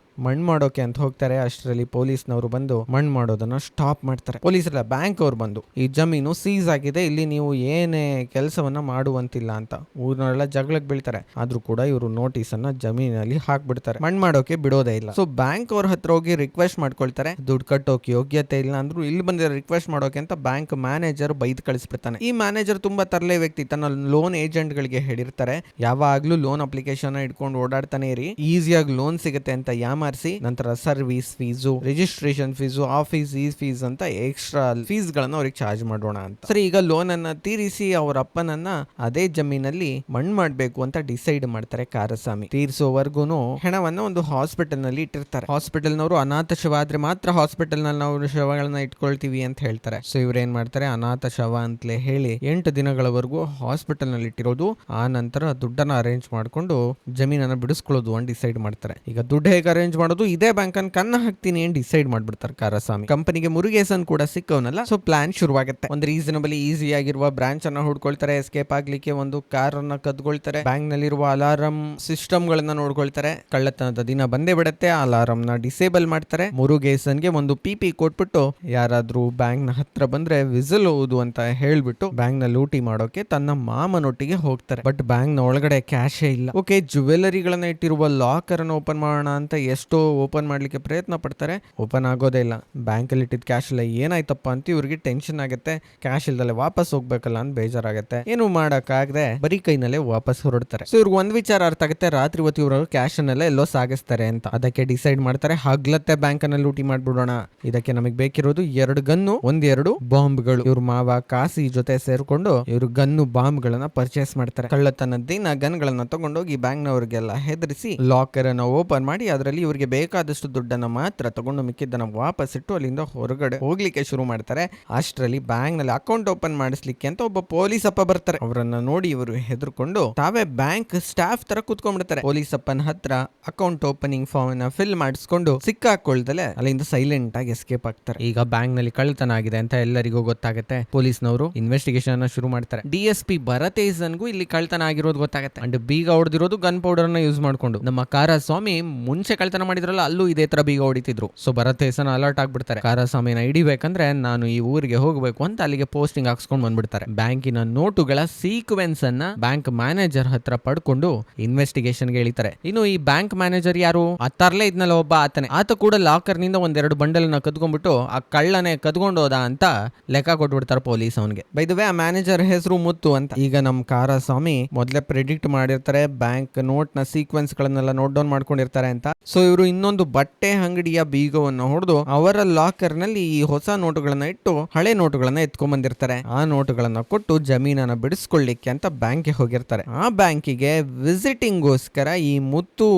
Speaker 1: ಮಣ್ಣು ಮಾಡೋಕೆ ಅಂತ ಹೋಗ್ತಾರೆ. ಅಷ್ಟರಲ್ಲಿ ಪೊಲೀಸ್ನವರು ಬಂದು ಮಣ್ಣು ಮಾಡೋದನ್ನ ಸ್ಟಾಪ್ ಮಾಡ್ತಾರೆ. ಪೊಲೀಸರ ಬ್ಯಾಂಕ್ ಅವ್ರು ಬಂದು, ಈ ಜಮೀನು ಸೀಸ್ ಆಗಿದೆ, ಇಲ್ಲಿ ನೀವು ಏನೇ ಕೆಲಸವನ್ನ ಮಾಡುವಂತಿಲ್ಲ ಅಂತ. ಊರಿನವರೆಲ್ಲ ಜಗಳಕ್ಕೆ ಬೀಳ್ತಾರೆ. ಆದ್ರೂ ಕೂಡ ಇವರು ನೋಟಿಸ್ ಅನ್ನ ಜಮೀನಲ್ಲಿ ಹಾಕ್ಬಿಡ್ತಾರೆ, ಮಣ್ಣು ಮಾಡೋಕೆ ಬಿಡೋದೇ ಇಲ್ಲ. ಸೊ ಬ್ಯಾಂಕ್ ಅವ್ರ ಹತ್ರ ಹೋಗಿ ರಿಕ್ವೆಸ್ಟ್ ಮಾಡ್ಕೊಳ್ತಾರೆ, ದುಡ್ಡು ಕಟ್ಟೋಕೆ ಯೋಗ್ಯತೆ ಇಲ್ಲ ಅಂದ್ರು ಇಲ್ಲಿ ಬಂದಿರೋ ರಿಕ್ವೆಸ್ಟ್ ಮಾಡೋಕೆ ಅಂತ ಬ್ಯಾಂಕ್ ಮ್ಯಾನೇಜರ್ ಬೈದ್ ಕಳಿಸ್ಬಿಡ್ತಾನೆ. ಈ ಮ್ಯಾನೇಜರ್ ತುಂಬಾ ತರಲೆ ವ್ಯಕ್ತಿ. ತನ್ನ ಲೋನ್ ಏಜೆಂಟ್ ಗಳಿಗೆ ಹೇಳಿರ್ತಾರೆ, ಯಾವಾಗ್ಲೂ ಲೋನ್ ಅಪ್ಲಿಕೇಶನ್ ಇಟ್ಕೊಂಡು ಓಡಾಡ್ತಾನೆ ಇರಿ, ಈಸಿಯಾಗಿ ಲೋನ್ ಸಿಗುತ್ತೆ ಅಂತ ಯಾಮಾರಿಸಿ ನಂತರ service fees, registration fees, office fees ಅಂತ ಎಕ್ಸ್ಟ್ರಾ ಫೀಸ್ ಗಳನ್ನ ಅವ್ರಿಗೆ ಚಾರ್ಜ್ ಮಾಡೋಣ ಅಂತ. ಸರಿ, ಈಗ ಲೋನ್ ಅನ್ನ ತೀರಿಸಿ ಅವ್ರ ಅಪ್ಪನನ್ನ ಅದೇ ಜಮೀನಲ್ಲಿ ಮಣ್ಣು ಮಾಡ್ಬೇಕು ಅಂತ ಡಿಸೈಡ್ ಮಾಡ್ತಾರೆ ಕಾರಸ್ವಾಮಿ. ತೀರಿಸೋವರೆಗೂ ಹೆಣವನ್ನ ಒಂದು ಹಾಸ್ಪಿಟಲ್ ನಲ್ಲಿ ಇಟ್ಟಿರ್ತಾರೆ. ಹಾಸ್ಪಿಟಲ್ ನವರು ಅನಾಥ ಶವ ಆದ್ರೆ ಮಾತ್ರ ಹಾಸ್ಪಿಟಲ್ ನಲ್ಲಿ ನಾವು ಶವಗಳನ್ನ ಇಟ್ಕೊಳ್ತೀವಿ ಅಂತ ಹೇಳ್ತಾರೆ. ಸೊ ಇವ್ರು ಏನ್ ಮಾಡ್ತಾರೆ, ಅನಾಥ ಶವ ಅಂತಲೇ ಹೇಳಿ 8 ದಿನಗಳವರೆಗೂ ಹಾಸ್ಪಿಟಲ್ ನಲ್ಲಿ ಇಟ್ಟಿರೋದು. ಆ ನಂತರ ದುಡ್ಡನ್ನ ಅರೇಂಜ್ ಮಾಡ್ಕೊಂಡು ಜಮೀನನ್ನ ಬಿಡಿಸ್ಕೊಳ್ಳೋದು ಅಂತ ಡಿಸೈಡ್ ಮಾಡ್ತಾರೆ. ಈಗ ದುಡ್ಡು ಹೇಗೆ ಅರೇಂಜ್ ಮಾಡೋದು, ಇದೇ ಬ್ಯಾಂಕ್ ಅನ್ನು ಕನ್ನ ಹಾಕ್ತೀನಿ ಅಂತ ಡಿಸೈಡ್ ಮಾಡ್ಬಿಡ್ತಾರೆ ಕಾರಸ್ವಾಮಿ. ಕಂಪನಿಗೆ ಮುರುಗೇಸನ್ ಕೂಡ ಸಿಕ್ಕವನಲ್ಲ. ಸೊ ಪ್ಲಾನ್ ಶುರುವಾಗುತ್ತೆ. ಒಂದು ರೀಸನಬಲ್ ಈಸಿ ಆಗಿರುವ ಬ್ರಾಂಚ್ ಅನ್ನ ಹುಡ್ಕೊಳ್ತಾರೆ. ಎಸ್ಕೇಪ್ ಆಗ್ಲಿಕ್ಕೆ ಒಂದು ಕಾರ್ ಅನ್ನ ಕದ್ಕೊಳ್ತಾರೆ. ಬ್ಯಾಂಕ್ ನಲ್ಲಿರುವ ಅಲಾರಂ ಸಿಸ್ಟಮ್ ಗಳನ್ನ ನೋಡ್ಕೊಳ್ತಾರೆ. ಕಳ್ಳತನದ ದಿನ ಬಂದೇ ಬಿಡುತ್ತೆ. ಅಲಾರಂ ನ ಡಿಸೇಬಲ್ ಮಾಡ್ತಾರೆ. ಮುರುಗೇಸನ್ಗೆ ಒಂದು ಪಿಪಿ ಕೊಟ್ಬಿಟ್ಟು, ಯಾರಾದ್ರೂ ಬ್ಯಾಂಕ್ ನ ಹತ್ರ ಬಂದ್ರೆ ವಿಸಿಲ್ ಊದು ಅಂತ ಹೇಳ್ಬಿಟ್ಟು ಬ್ಯಾಂಕ್ ನ ಲೂಟಿ ಮಾಡೋಕೆ ತನ್ನ ಮಾಮನೊಟ್ಟಿಗೆ ಹೋಗ್ತಾರೆ. ಬಟ್ ಬ್ಯಾಂಕ್ ನ ಒಳಗಡೆ ಕ್ಯಾಶೇ ಇಲ್ಲ. ಓಕೆ, ಜ್ಯುವೆಲರಿಗಳನ್ನ ಇಟ್ಟಿರುವ ಲಾಕರ್ ಅನ್ನು ಓಪನ್ ಮಾಡೋಣ ಅಂತ ಎಷ್ಟೋ ಓಪನ್ ಮಾಡ್ಲಿಕ್ಕೆ ಪ್ರಯತ್ನ ಪಡ್ತಾರೆ. ಓಪನ್ ಆಗೋದೇ ಇಲ್ಲ. ಬ್ಯಾಂಕ್ ಅಲ್ಲಿ ಇಟ್ಟಿದ್ ಕ್ಯಾಶ್ ಎಲ್ಲ ಏನಾಯ್ತಪ್ಪ ಅಂತ ಇವ್ರಿಗೆ ಟೆನ್ಷನ್ ಆಗುತ್ತೆ. ಕ್ಯಾಶ್ ಇಲ್ದಲೆ ವಾಪಸ್ ಹೋಗ್ಬೇಕಲ್ಲ ಅಂತ ಬೇಜಾರಾಗುತ್ತೆ. ಏನು ಮಾಡಕ್ಕಾಗದೆ ಬರೀ ಕೈನಲ್ಲೇ ವಾಪಸ್ ಹೊರಡ್ತಾರೆ. ಸೊ ಇವ್ರಿಗೆ ಒಂದ್ ವಿಚಾರ ಅರ್ಥ ಆಗುತ್ತೆ, ರಾತ್ರಿ ಹೊತ್ತು ಇವರು ಕ್ಯಾಶ್ ಅನ್ನೆಲ್ಲ ಎಲ್ಲೋ ಸಾಗಿಸ್ತಾರೆ ಅಂತ. ಅದಕ್ಕೆ ಡಿಸೈಡ್ ಮಾಡ್ತಾರೆ, ಹಗ್ಲತ್ತೆ ಬ್ಯಾಂಕ್ ಅನ್ನ ಲೂಟಿ ಮಾಡ್ಬಿಡೋಣ. ಇದಕ್ಕೆ ನಮಗೆ ಬೇಕಿರೋದು 2 ಗನ್ನು, 1-2 ಬಾಂಬ್ಗಳು. ಇವ್ರ ಮಾವ ಕಾಸಿ ಜೊತೆ ಸೇರ್ಕೊಂಡು ಇವರು ಗನ್ನು ಬಾಂಬ್ ಗಳನ್ನ ಪರ್ಚೇಸ್ ಮಾಡ್ತಾರೆ. ಕಳ್ಳತನ ದಿನ ಗನ್ ಗಳನ್ನ ತಗೊಂಡೋಗಿ ಬ್ಯಾಂಕ್ ನವರಿಗೆಲ್ಲ ಹೆದರಿಸಿ ಲಾಕರ್ ಅನ್ನ ಓಪನ್ ಮಾಡಿ ಅದರಲ್ಲಿ ಇವರಿಗೆ ಬೇಕಾದಷ್ಟು ದುಡ್ಡನ್ನ ಮಾತ್ರ ತಗೊಂಡು ಮಿಕ್ಕಿದ್ದನ್ನ ವಾಪಸ್ ಇಟ್ಟು ಅಲ್ಲಿಂದ ಹೊರಗಡೆ ಹೋಗ್ಲಿಕ್ಕೆ ಶುರು ಮಾಡ್ತಾರೆ. ಅಷ್ಟರಲ್ಲಿ ಬ್ಯಾಂಕ್ ನಲ್ಲಿ ಅಕೌಂಟ್ ಓಪನ್ ಮಾಡಿಸ್ಲಿಕ್ಕೆ ಅಂತ ಒಬ್ಬ ಪೊಲೀಸ್ ಅಪ್ಪ ಬರ್ತಾರೆ. ಅವರನ್ನ ನೋಡಿ ಇವರು ಹೆದರ್ಕೊಂಡು ತಾವೇ ಬ್ಯಾಂಕ್ ಸ್ಟಾಫ್ ತರ ಕೂತ್ಕೊಂಡ್ಬಿಡ್ತಾರೆ. ಪೊಲೀಸ್ ಅಪ್ಪನ ಹತ್ರ ಅಕೌಂಟ್ ಓಪನಿಂಗ್ ಫಾರ್ಮ್ ನ ಫಿಲ್ ಮಾಡಿಸ್ಕೊಂಡು ಸಿಕ್ಕಾಕೊಳ್ದಲೆ ಅಲ್ಲಿಂದ ಸೈಲೆಂಟ್ ಆಗಿ ಎಸ್ಕೇಪ್ ಆಗ್ತಾರೆ. ಈಗ ಬ್ಯಾಂಕ್ ನಲ್ಲಿ ಕಳ್ಳತನ ಆಗಿದೆ ಅಂತ ಎಲ್ಲರಿಗೂ ಗೊತ್ತಾಗುತ್ತೆ. ಪೊಲೀಸ್ನವರು ಇನ್ವೆಸ್ಟಿಗೇಷನ್ ಅನ್ನ ಶುರು ಮಾಡ್ತಾರೆ. DSP ಭರತೇಸನ್ಗೂ ಇಲ್ಲಿ ಕಳ್ಳತನ ಆಗಿರೋದು ಗೊತ್ತಾಗುತ್ತೆ. ಅಂಡ್ ಬೀಗ ಹೊಡೆದಿರೋದು ಗನ್ ಪೌಡರ್ ನ ಯೂಸ್ ಮಾಡ್ಕೊಂಡು. ನಮ್ಮ ಕಾರಸ್ವಾಮಿ ಮುಂಚೆ ಕಳ್ಳತನ ಮಾಡಿದ್ರಲ್ಲ, ಅಲ್ಲೂ ಇದೇ ತರ ಬೀಗ ಹೊಡಿತಿದ್ರು. ಸೊ ಭರತೇಸನ್ ಅಲರ್ಟ್ ಆಗ್ಬಿಡ್ತಾರೆ. ಕಾರಸ್ವಾಮಿನ ಹಿಡಿಬೇಕಂದ್ರೆ ನಾನು ಈ ಊರಿಗೆ ಹೋಗಬೇಕು ಅಂತ ಅಲ್ಲಿಗೆ ಪೋಸ್ಟಿಂಗ್ ಹಾಕ್ಸ್ಕೊಂಡು ಬಂದ್ಬಿಡ್ತಾರೆ. ಬ್ಯಾಂಕಿನ ನೋಟುಗಳ ಸೀಕ್ವೆನ್ಸ್ ಅನ್ನ ಬ್ಯಾಂಕ್ ಮ್ಯಾನೇಜರ್ ಹತ್ರ ಪಡ್ಕೊಂಡು ಇನ್ವೆಸ್ಟಿಗೇಷನ್ ಗೆ ಹೇಳಿತಾರೆ. ಇನ್ನು ಈ ಬ್ಯಾಂಕ್ ಮ್ಯಾನೇಜರ್ ಯಾರು, ತರ್ಲೆ ಇದ್ನಲ್ಲ ಒಬ್ಬ ಆತನೇ. ಆತ ಕೂಡ ಲಾಕರ್ ನಿಂದ 1-2 ಬಂಡಲ್ ನ ಕದ್ಕೊಂಡ್ಬಿಟ್ಟು ಆ ಕಳ್ಳನೇ ಕದ್ಕೊಂಡೋದ ಅಂತ ಲೆಕ್ಕ ಕೊಟ್ಬಿಡ್ತಾರೆ ಪೊಲೀಸ್ ಅವನ್ಗೆ. ಬೈ ದ ವೇ ಆ ಮ್ಯಾನೇಜರ್ ಹೆಸರು ಮುತ್ತು ಅಂತ. ಈಗ ನಮ್ ಕಾರಸ್ವಾಮಿ ಮೊದಲೇ ಪ್ರೆಡಿಕ್ಟ್ ಮಾಡಿರ್ತಾರೆ ಬ್ಯಾಂಕ್ ನೋಟ್ ನ ಸೀಕ್ವೆನ್ಸ್ ಗಳನ್ನೆಲ್ಲ ನೋಟ್ ಡೌನ್ ಮಾಡ್ಕೊಂಡಿರ್ತಾರೆ ಅಂತ. ಸೊ ಇವರು ಇನ್ನೊಂದು ಬಟ್ಟೆ ಅಂಗಡಿಯ ಬೀಗವನ್ನು ಹೊಡೆದು ಅವರ ಲಾಕರ್ ನಲ್ಲಿ ಈ ಹೊಸ ನೋಟುಗಳನ್ನ ಇಟ್ಟು ಹಳೆ ನೋಟುಗಳನ್ನ ಎತ್ಕೊಂಡ್ ಬಂದಿರ್ತಾರೆ. ಆ ನೋಟುಗಳನ್ನ ಕೊಟ್ಟು ಜಮೀನನ್ನ ಬಿಡಿಸ್ಕೊಳ್ಳಿಕ್ಕೆ ಅಂತ ಬ್ಯಾಂಕ್ಗೆ ಹೋಗಿರ್ತಾರೆ. ಆ ಬ್ಯಾಂಕಿಗೆ ವಿಸಿಟಿಂಗ್ ಗೋಸ್ಕರ ಈ ಮುತ್ತು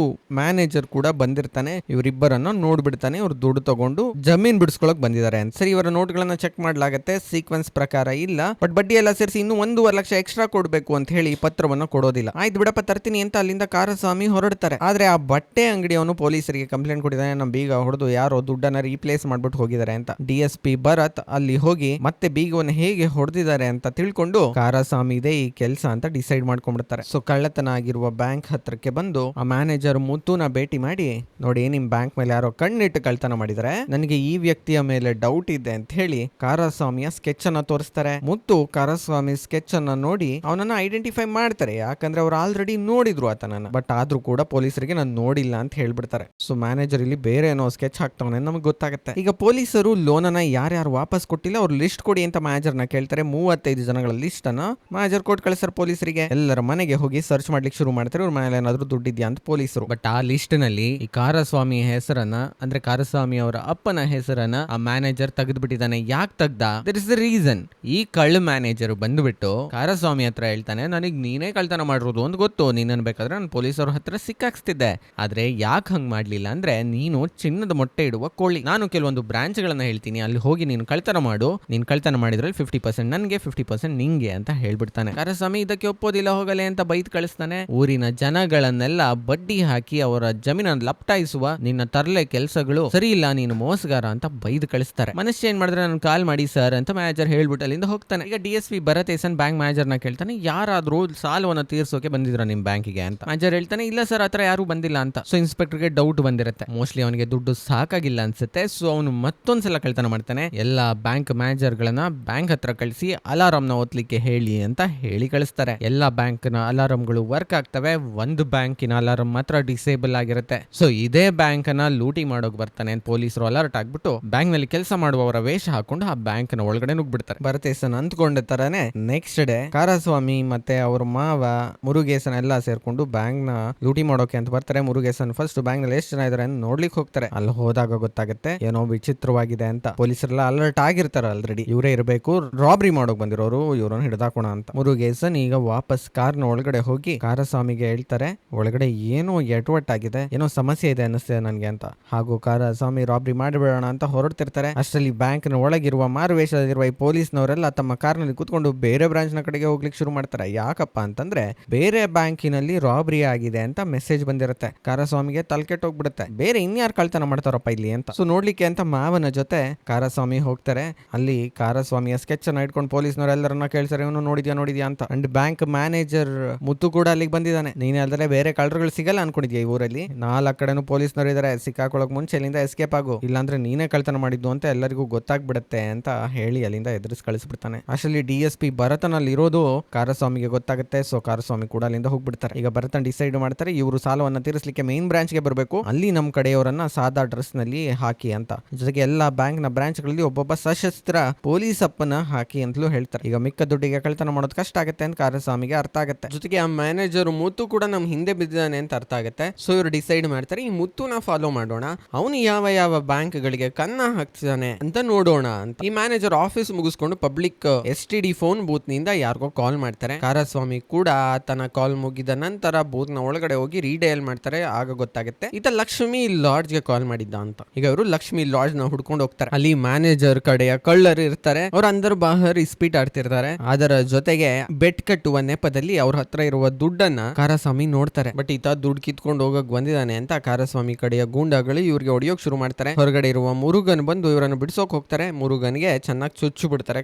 Speaker 1: ಮ್ಯಾನೇಜರ್ ಕೂಡ ಬಂದಿರ್ತಾನೆ. ಇವರಿಬ್ಬರನ್ನ ನೋಡ್ಬಿಡ್ತಾನೆ. ಇವ್ರು ದುಡ್ಡು ತಗೊಂಡು ಜಮೀನ್ ಬಿಡಿಸ್ಕೊಳಕ್ ಬಂದಿದ್ದಾರೆ ಅಂತ. ಸರಿ, ಇವರ ನೋಟ್ಗಳನ್ನ ಚೆಕ್ ಮಾಡ್ಲಾಗತ್ತೆ. ಸೀಕ್ವೆನ್ಸ್ ಪ್ರಕಾರ ಇಲ್ಲ, ಬಟ್ ಬಡ್ಡಿ ಎಲ್ಲ ಸೇರಿಸಿ ಇನ್ನೂ 1.5 ಲಕ್ಷ ಎಕ್ಸ್ಟ್ರಾ ಕೊಡ್ಬೇಕು ಅಂತ ಹೇಳಿ ಪತ್ರವನ್ನ ಕೊಡೋದಿಲ್ಲ. ಆಯ್ತು ಬಿಡಪ್ಪ ತರ್ತೀನಿ ಅಂತ ಅಲ್ಲಿಂದ ಕಾರಸ್ವಾಮಿ ಹೊರಡ್ತಾರೆ. ಆದ್ರೆ ಆ ಬಟ್ಟೆ ಅಂಗಡಿಯವನು ಪೊಲೀಸರಿಗೆ ಕಂಪ್ಲೇಂಟ್ ಕೊಟ್ಟಿದ್ದಾನೆ, ನಮ್ಮ ಬೀಗ ಹೊಡೆದು ಯಾರೋ ದುಡ್ಡನ್ನ ರೀಪ್ಲೇಸ್ ಮಾಡ್ಬಿಟ್ಟು ಹೋಗಿದ್ದಾರೆ ಅಂತ. DSP ಭರತ್ ಅಲ್ಲಿ ಹೋಗಿ ಮತ್ತೆ ಬೀಗವನ್ನು ಹೇಗೆ ಹೊಡೆದಿದ್ದಾರೆ ಅಂತ ತಿಳ್ಕೊಂಡು ಕಾರಸ್ವಾಮಿ ಇದೆ ಈ ಕೆಲಸ ಅಂತ ಡಿಸೈಡ್ ಮಾಡ್ಕೊಂಡ್ಬಿಡ್ತಾರೆ. ಸೊ ಕಳ್ಳತನ ಆಗಿರುವ ಬ್ಯಾಂಕ್ ಹತ್ರಕ್ಕೆ ಬಂದು ಆ ಮ್ಯಾನೇಜರ್ ಮುತ್ತುನ ಭೇಟಿ ಮಾಡಿ, ನೋಡಿ ನಿಮ್ ಬ್ಯಾಂಕ್ ಮೇಲೆ ಯಾರೋ ಕಣ್ಣಿಟ್ಟು ಕಳ್ಳತನ ಮಾಡಿದರೆ, ನನಗೆ ಈ ವ್ಯಕ್ತಿಯ ಮೇಲೆ ಡೌಟ್ ಇದೆ ಅಂತ ಹೇಳಿ ಕಾರಸ್ವಾಮಿಯ ಸ್ಕೆಚ್ ಅನ್ನ ತೋರಿಸ್ತಾರೆ. ಮುತ್ತು ಕಾರಸ್ವಾಮಿ ಸ್ಕೆಚ್ ಅನ್ನ ನೋಡಿ ಅವನನ್ನ ಐಡೆಂಟಿಫೈ ಮಾಡ್ತಾರೆ. ಯಾಕಂದ್ರೆ ಅವ್ರು ಆಲ್ರೆಡಿ ನೋಡಿದ್ರು ಆತನನ್ನ. ಬಟ್ ಆದ್ರೂ ಕೂಡ ಪೊಲೀಸರಿಗೆ ನಾನು ನೋಡಿಲ್ಲ ಅಂತ ಹೇಳ್ಬಿಡ್ತಾರೆ. ಸೊ ಮ್ಯಾನೇಜರ್ ಇಲ್ಲಿ ಬೇರೆ ಏನೋ ಸ್ಕೆಚ್ ಹಾಕ್ತಾವನೆ ನಮಗೆ ಗೊತ್ತಾಗುತ್ತೆ. ಈಗ ಪೊಲೀಸರು ಲೋನನ್ನ ಯಾರ್ಯಾರು ವಾಪಸ್ ಕೊಟ್ಟಿಲ್ಲ ಅವ್ರು ಲಿಸ್ಟ್ ಕೊಡಿ ಅಂತ ಮ್ಯಾನೇಜರ್ನ ಕೇಳ್ತಾರೆ. 35 ಜನಗಳ ಲಿಸ್ಟ್ ಅನ್ನ ಮ್ಯಾನೇಜರ್ ಕೊಟ್ಟು ಕಳಿಸ್ತಾರೆ ಪೊಲೀಸರಿಗೆ. ಎಲ್ಲರ ಮನೆಗೆ ಹೋಗಿ ಸರ್ಚ್ ಮಾಡ್ಲಿಕ್ಕೆ ಶುರು ಮಾಡ್ತಾರೆ ಇವ್ರ ಮನೇಲಿ ಏನಾದ್ರು ದುಡ್ಡಿದ್ಯಾ ಅಂತ ಪೊಲೀಸರು. ಬಟ್ ಆ ಲಿಸ್ಟ್ ನಲ್ಲಿ ಈ ಕಾರಸ್ವಾಮಿ ಹೆಸರನ್ನ ಅಂದ್ರೆ ಕಾರಸ್ವಾಮಿ ಅವರ ಅಪ್ಪನ ಹೆಸರನ್ನ ಆ ಮ್ಯಾನೇಜರ್ ತೆಗೆದ್ಬಿಟ್ಟಿದ್ದಾನೆ. ಯಾಕೆ ತೆಗ್ದ? There is the reason. ಈ ಕಳ್ಳ ಮ್ಯಾನೇಜರ್ ಬಂದ್ಬಿಟ್ಟು ಕಾರಸ್ವಾಮಿ ಹತ್ರ ಹೇಳ್ತಾನೆ, ನನಗ್ ನೀನೇ ಕಳ್ತನ ಮಾಡಿರೋದು ಅಂತ ಗೊತ್ತು, ನೀನ್ ಬೇಕಾದ್ರೆ ನಾನು ಪೊಲೀಸರ ಹತ್ರ ಸಿಕ್ಕಾಕ್ಸ್ತಿದ್ದೆ. ಆದ್ರೆ ಯಾಕೆ ಹಂಗ್ ಮಾಡ್ಲಿಲ್ಲ ಅಂದ್ರೆ ನೀನು ಚಿನ್ನದ ಮೊಟ್ಟೆ ಇಡುವ ಕೋಳಿ. ನಾನು ಕೆಲವೊಂದು ಬ್ರಾಂಚ್ ಗಳನ್ನ ಹೇಳ್ತೀನಿ, ಅಲ್ಲಿ ಹೋಗಿ ನೀನು ಕಳ್ತನ ಮಾಡು. ನೀನ್ ಕಳ್ತನ ಮಾಡಿದ್ರಲ್ಲಿ 50% ನನ್ಗೆ 50% ನಿಂಗೆ ಅಂತ ಹೇಳ್ಬಿಡ್ತಾನೆ. ಕಾರಸ್ವಾಮಿ ಇದಕ್ಕೆ ಒಪ್ಪೋದಿಲ್ಲ, ಹೋಗಲೆ ಅಂತ ಬೈದ್ ಕಳಿಸ್ತಾನೆ. ಊರಿನ ಜನಗಳನ್ನೆಲ್ಲ ಬಡ್ಡಿ ಹಾಕಿ ಅವರ ಜಮೀನನ್ನು ಲಪ್ಟಾಯಿಸುವ ನಿನ್ನ ತರಲೆ ಕೆಲಸಗಳು ಸರಿ ಇಲ್ಲ, ನೀನು ಮೋಸಗಾರ ಅಂತ ಬೈದ್ ಕಳಿಸ್ತಾರೆ. ಮನುಷ್ಯ ಏನ್ ಮಾಡಿದ್ರೆ ನಾನು ಕಾಲ್ ಮಾಡಿ ಸರ್ ಅಂತ ಮ್ಯಾನೇಜರ್ ಹೇಳ್ಬಿಟ್ಟು ಅಲ್ಲಿಂದ ಹೋಗ್ತಾನೆ. ಈಗ DSP ಭರತೇಸನ್ ಬ್ಯಾಂಕ್ ಮ್ಯಾನೇಜರ್ ನ ಕೇಳ್ತಾನೆ, ಯಾರಾದ್ರೂ ಸಾಲವನ್ನ ತೀರ್ಸೋಕೆ ಬಂದಿದ್ರ ನಿಮ್ ಬ್ಯಾಂಕಿಗೆ ಅಂತ. ಮ್ಯಾನೇಜರ್ ಹೇಳ್ತಾನೆ, ಇಲ್ಲ ಸರ್ ಆತರ ಯಾರು ಬಂದಿಲ್ಲ ಅಂತ. ಸೊ ಇನ್ಸ್ಪೆಕ್ಟರ್ಗೆ ಡೌಟ್ ಬಂದಿರುತ್ತೆ, ಮೋಸ್ಟ್ಲಿ ಅವನಿಗೆ ದುಡ್ಡು ಸಾಕಾಗಿಲ್ಲ ಅನ್ಸುತ್ತೆ. ಸೊ ಅವನು ಮತ್ತೊಂದ್ಸಲ ಕಳ್ತನ ಮಾಡ್ತಾನೆ. ಎಲ್ಲಾ ಬ್ಯಾಂಕ್ ಮ್ಯಾನೇಜರ್ ಗಳನ್ನ ಬ್ಯಾಂಕ್ ಹತ್ರ ಕಳಿಸಿ ಅಲಾರಾಮ್ ನ ಓದ್ಲಿಕ್ಕೆ ಹೇಳಿ ಅಂತ ಹೇಳಿ ಕಳಿಸ್ತಾರೆ. ಎಲ್ಲಾ ಬ್ಯಾಂಕ್ ನ ಅಲಾರಾಮ್ಗಳು ವರ್ಕ್ ಆಗ್ತವೆ, ಒಂದು ಬ್ಯಾಂಕಿನ ಅಲಾರಾಮ್ ಮಾತ್ರ ಡಿಸೇಬಲ್ ಆಗಿರುತ್ತೆ. ಸೊ ಇದೇ ಬ್ಯಾಂಕ್ ನ ಲೂಟಿ ಮಾಡೋಕ್ ಬರ್ತಾನೆ ಪೊಲೀಸರು ಅಲರ್ಟ್ ಆಗ್ಬಿಟ್ಟು ಬ್ಯಾಂಕ್ ನಲ್ಲಿ ಕೆಲಸ ಮಾಡುವವರ ವೇಷ ಹಾಕೊಂಡು ಆ ಬ್ಯಾಂಕ್ ನ ಒಳಗಡೆ ನುಗ್ಬಿಡ್ತಾರೆ. ಭರತೇಸನ್ ಅಂದ್ಕೊಂಡ ತರಾನೇ ನೆಕ್ಸ್ಟ್ ಡೇ ಕಾರಸ್ವಾಮಿ ಮತ್ತೆ ಅವ್ರ ಮಾವ ಮುರುಗೇಸನ್ ಎಲ್ಲಾ ಸೇರ್ಕೊಂಡು ಬ್ಯಾಂಕ್ ನ ಲೂಟಿ ಮಾಡೋಕೆ ಅಂತ ಬರ್ತಾರೆ. ಮುರುಗೇಸನ್ ಫಸ್ಟ್ ಬ್ಯಾಂಕ್ ನಲ್ಲಿ ಎಷ್ಟು ಜನ ಇದಾರೆ ಅಂತ ನೋಡ್ಲಿಕ್ಕೆ ಹೋಗ್ತಾರೆ. ಅಲ್ಲಿ ಹೋದಾಗ ಗೊತ್ತಾಗುತ್ತೆ ಏನೋ ವಿಚಿತ್ರವಾಗಿದೆ ಅಂತ. ಪೊಲೀಸರೆಲ್ಲ ಅಲರ್ಟ್ ಆಗಿರ್ತಾರ ಆಲ್ರೆಡಿ, ಇವರೇ ಇರಬೇಕು ರಾಬ್ರಿ ಮಾಡೋಕ್ ಬಂದಿರೋರು, ಇವ್ರನ್ನ ಹಿಡಿದಾಕೋಣ ಅಂತ. ಮುರುಗೇಸನ್ ಈಗ ವಾಪಸ್ ಕಾರ್ನ ಒಳಗಡೆ ಹೋಗಿ ಕಾರಸ್ವಾಮಿಗೆ ಹೇಳ್ತಾರೆ, ಒಳಗಡೆ ಏನೋ ಎಡವಟ್ಟಾಗಿದೆ, ಏನೋ ಸಮಸ್ಯೆ ಇದೆ ಅನ್ನಿಸ್ತಿದೆ ನನ್ಗೆ ಅಂತ. ಹಾಗೂ ಕಾರಸ್ವಾಮಿ ರಾಬ್ರಿ ಮಾಡಿಬಿಡೋಣ ಅಂತ ಹೊರಡ್ತಿರ್ತಾರೆ. ಅಷ್ಟರಲ್ಲಿ ಬ್ಯಾಂಕ್ ನ ಒಳಗಿರುವ ಮಾರುವೇಷದಲ್ಲಿರುವ ಈ ಪೊಲೀಸ್ನವರೆಲ್ಲ ತಮ್ಮ ಕಾರ್ನಲ್ಲಿ ಕೂತ್ಕೊಂಡು ಬೇರೆ ಬ್ರಾಂಚ್ ನ ಕಡೆಗೆ ಹೋಗ್ಲಿಕ್ಕೆ ಶುರು ಮಾಡ್ತಾರೆ. ಯಾಕಪ್ಪ ಅಂತಂದ್ರೆ ಬೇರೆ ಬ್ಯಾಂಕಿನಲ್ಲಿ ರಾಬ್ರಿ ಆಗಿದೆ ಅಂತ ಮೆಸೇಜ್ ಬಂದಿರುತ್ತೆ. ಕಾರಸ್ವಾಮಿಗೆ ತಲೆಕೆಟ್ಟೋಗ್ಬಿಡುತ್ತೆ, ಬೇರೆ ಇನ್ಯಾರು ಕಳ್ತನ ಮಾಡ್ತಾರಪ್ಪ ಇಲ್ಲಿ ಅಂತ. ಸೊ ನೋಡ್ಲಿಕ್ಕೆ ಅಂತ ಮಾವನ ಜೊತೆ ಕಾರಸ್ವಾಮಿ ಹೋಗ್ತಾರೆ. ಅಲ್ಲಿ ಕಾರಸ್ವಾಮಿಯ ಸ್ಕೆಚ್ ಅನ್ನ ಇಟ್ಕೊಂಡು ಪೊಲೀಸ್ನವರೆಲ್ಲರನ್ನ ಕೇಳ್ತಾರೆ, ಇವನು ನೋಡಿದ್ಯಾ ಅಂತ. ಅಂಡ್ ಬ್ಯಾಂಕ್ ಮ್ಯಾನೇಜರ್ ಮುತ್ತು ಕೂಡ ಅಲ್ಲಿಗೆ ಬಂದಿದ್ದಾನೆ. ನೀನೇ ಅಲ್ದರೆ ಬೇರೆ ಕಳ್ಳರುಗಳು ಸಿಗಲ್ಲ ಅನ್ಕೊಂಡಿದ್ಯಾ ಈ ಊರಲ್ಲಿ? 4 ಕಡೆನೂ ಪೊಲೀಸ್ನವರು ಇದಾರೆ, ಸಿಕ್ಕಾಕೊಳ್ಳೋಕ್ ಮುಂಚೆ ಅಲ್ಲಿಂದ ಎಸ್ಕೇಪ್ ಆಗು, ಇಲ್ಲಾಂದ್ರೆ ನೀನೇ ಕಳ್ತನ ಮಾಡಿದ್ದು ಅಂತ ಎಲ್ಲರಿಗೂ ಗೊತ್ತಾಗ್ಬಿಡುತ್ತೆ ಅಂತ ಹೇಳಿ ಅಲ್ಲಿಂದ ಎದುರಿಸಿ ಕಳಿಸ್ಬಿಡ್ತಾನೆ. ಅಷ್ಟರಲ್ಲಿ DSP ಭರತನಲ್ಲಿ ಇರೋದು ಕಾರಸ್ವಾಮಿಗೆ ಗೊತ್ತಾಗುತ್ತೆ. ಸೊ ಕಾರಸ್ವಾಮಿ ಕೂಡ ಅಲ್ಲಿಂದ ಹೋಗ್ಬಿಡ್ತಾರೆ. ಈಗ ಭರತನ್ ಡಿಸೈಡ್ ಮಾಡ್ತಾರೆ, ಇವರು ಸಾಲವನ್ನ ತೀರಿಸಲಿಕ್ಕೆ ಮೇನ್ ಬ್ರಾಂಚ್ ಗೆ ಬರಬೇಕು, ಅಲ್ಲಿ ನಮ್ಮ ಕಡೆಯವರನ್ನ ಸಾದಾ ಡ್ರೆಸ್ ನಲ್ಲಿ ಹಾಕಿ ಅಂತ. ಜೊತೆಗೆ ಎಲ್ಲಾ ಬ್ಯಾಂಕ್ ನ ಬ್ರಾಂಚ್ ಗಳಲ್ಲಿ ಒಬ್ಬೊಬ್ಬ ಸಶಸ್ತ್ರ ಪೊಲೀಸ್ ಅಪ್ಪನ ಹಾಕಿ ಅಂತಲೂ ಹೇಳ್ತಾರೆ. ಈಗ ಮಿಕ್ಕ ದುಡ್ಡಿಗೆ ಕಳ್ತನ ಮಾಡೋದು ಕಷ್ಟ ಆಗುತ್ತೆ ಅಂತ ಕಾರಸ್ವಾಮಿಗೆ ಅರ್ಥ ಆಗುತ್ತೆ. ಜೊತೆಗೆ ಆ ಮ್ಯಾನೇಜರ್ ಮುತ್ತು ಕೂಡ ನಮ್ ಹಿಂದೆ ಬಿದ್ದಾನೆ ಅಂತ ಅರ್ಥ ಆಗುತ್ತೆ. ಸೊ ಇವರು ಡಿಸೈಡ್ ಮಾಡ್ತಾರೆ, ಈ ಮುತ್ತುನ ಫಾಲೋ ಮಾಡೋಣ, ಅವನು ಯಾವ ಬ್ಯಾಂಕ್ ಗಳಿಗೆ ಕನ್ನ ಹಾಕ್ತಿದ್ದಾನೆ ಅಂತ ನೋಡೋಣ ಅಂತ. ಈ ಮ್ಯಾನೇಜರ್ ಆಫೀಸ್ ಮುಗಿಸ್ಕೊಂಡು ಪಬ್ಲಿಕ್ STD ಫೋನ್ ಬೂತ್ ನಿಂದ ಯಾರಿಗೋ ಕಾಲ್ ಮಾಡ್ತಾರೆ. ಕಾರಸ್ವಾಮಿ ಕೂಡ ತನ್ನ ಕಾಲ್ ಮುಗಿದ ನಂತರ ಬೂತ್ ನ ಒಳಗಡೆ ಹೋಗಿ ರೀಡಯಲ್ ಮಾಡ್ತಾರೆ. ಆಗ ಗೊತ್ತಾಗುತ್ತೆ ಈತ ಲಕ್ಷ್ಮಿ ಲಾಡ್ಜ್ ಗೆ ಕಾಲ್ ಮಾಡಿದ್ದ ಅಂತ. ಈಗ ಅವರು ಲಕ್ಷ್ಮಿ ಲಾಡ್ಜ್ ನ ಹುಡ್ಕೊಂಡು ಹೋಗ್ತಾರೆ. ಅಲ್ಲಿ ಮ್ಯಾನೇಜರ್ ಕಡೆಯ ಕಳ್ಳರು ಇರ್ತಾರೆ, ಅವ್ರ ಅಂದರ್ ಬಾಹರ್ ಇಸ್ಪೀಟ್ ಆಡ್ತಿರ್ತಾರೆ. ಅದರ ಜೊತೆಗೆ ಬೆಟ್ ಕಟ್ಟುವ ನೆಪದಲ್ಲಿ ಅವ್ರ ಹತ್ರ ಇರುವ ದುಡ್ಡನ್ನ ಕಾರಸ್ವಾಮಿ ನೋಡ್ತಾರೆ. ಬಟ್ ಈತ ದುಡ್ಡು ಕಿತ್ಕೊಂಡು ಹೋಗಕ್ ಬಂದಿದ್ದಾನೆ ಅಂತ ಕಾರಸ್ವಾಮಿ ಕಡೆಯ ಗೂಂಡಾಗಳು ಇವ್ರಿಗೆ ಹೊಡಿಯೋಕ್ ಶುರು ಮಾಡ್ತಾರೆ. ಹೊರಗಡೆ ಇರುವ ಮುರುಗನ್ ಬಂದು ಇವರನ್ನು ಬಿಡಿಸೋಕ್ ಹೋಗ್ತಾರೆ. ಮುರುಗನ್ಗೆ ಚೆನ್ನಾಗಿ ಚುಚ್ಚು ಬಿಡ್ತಾರೆ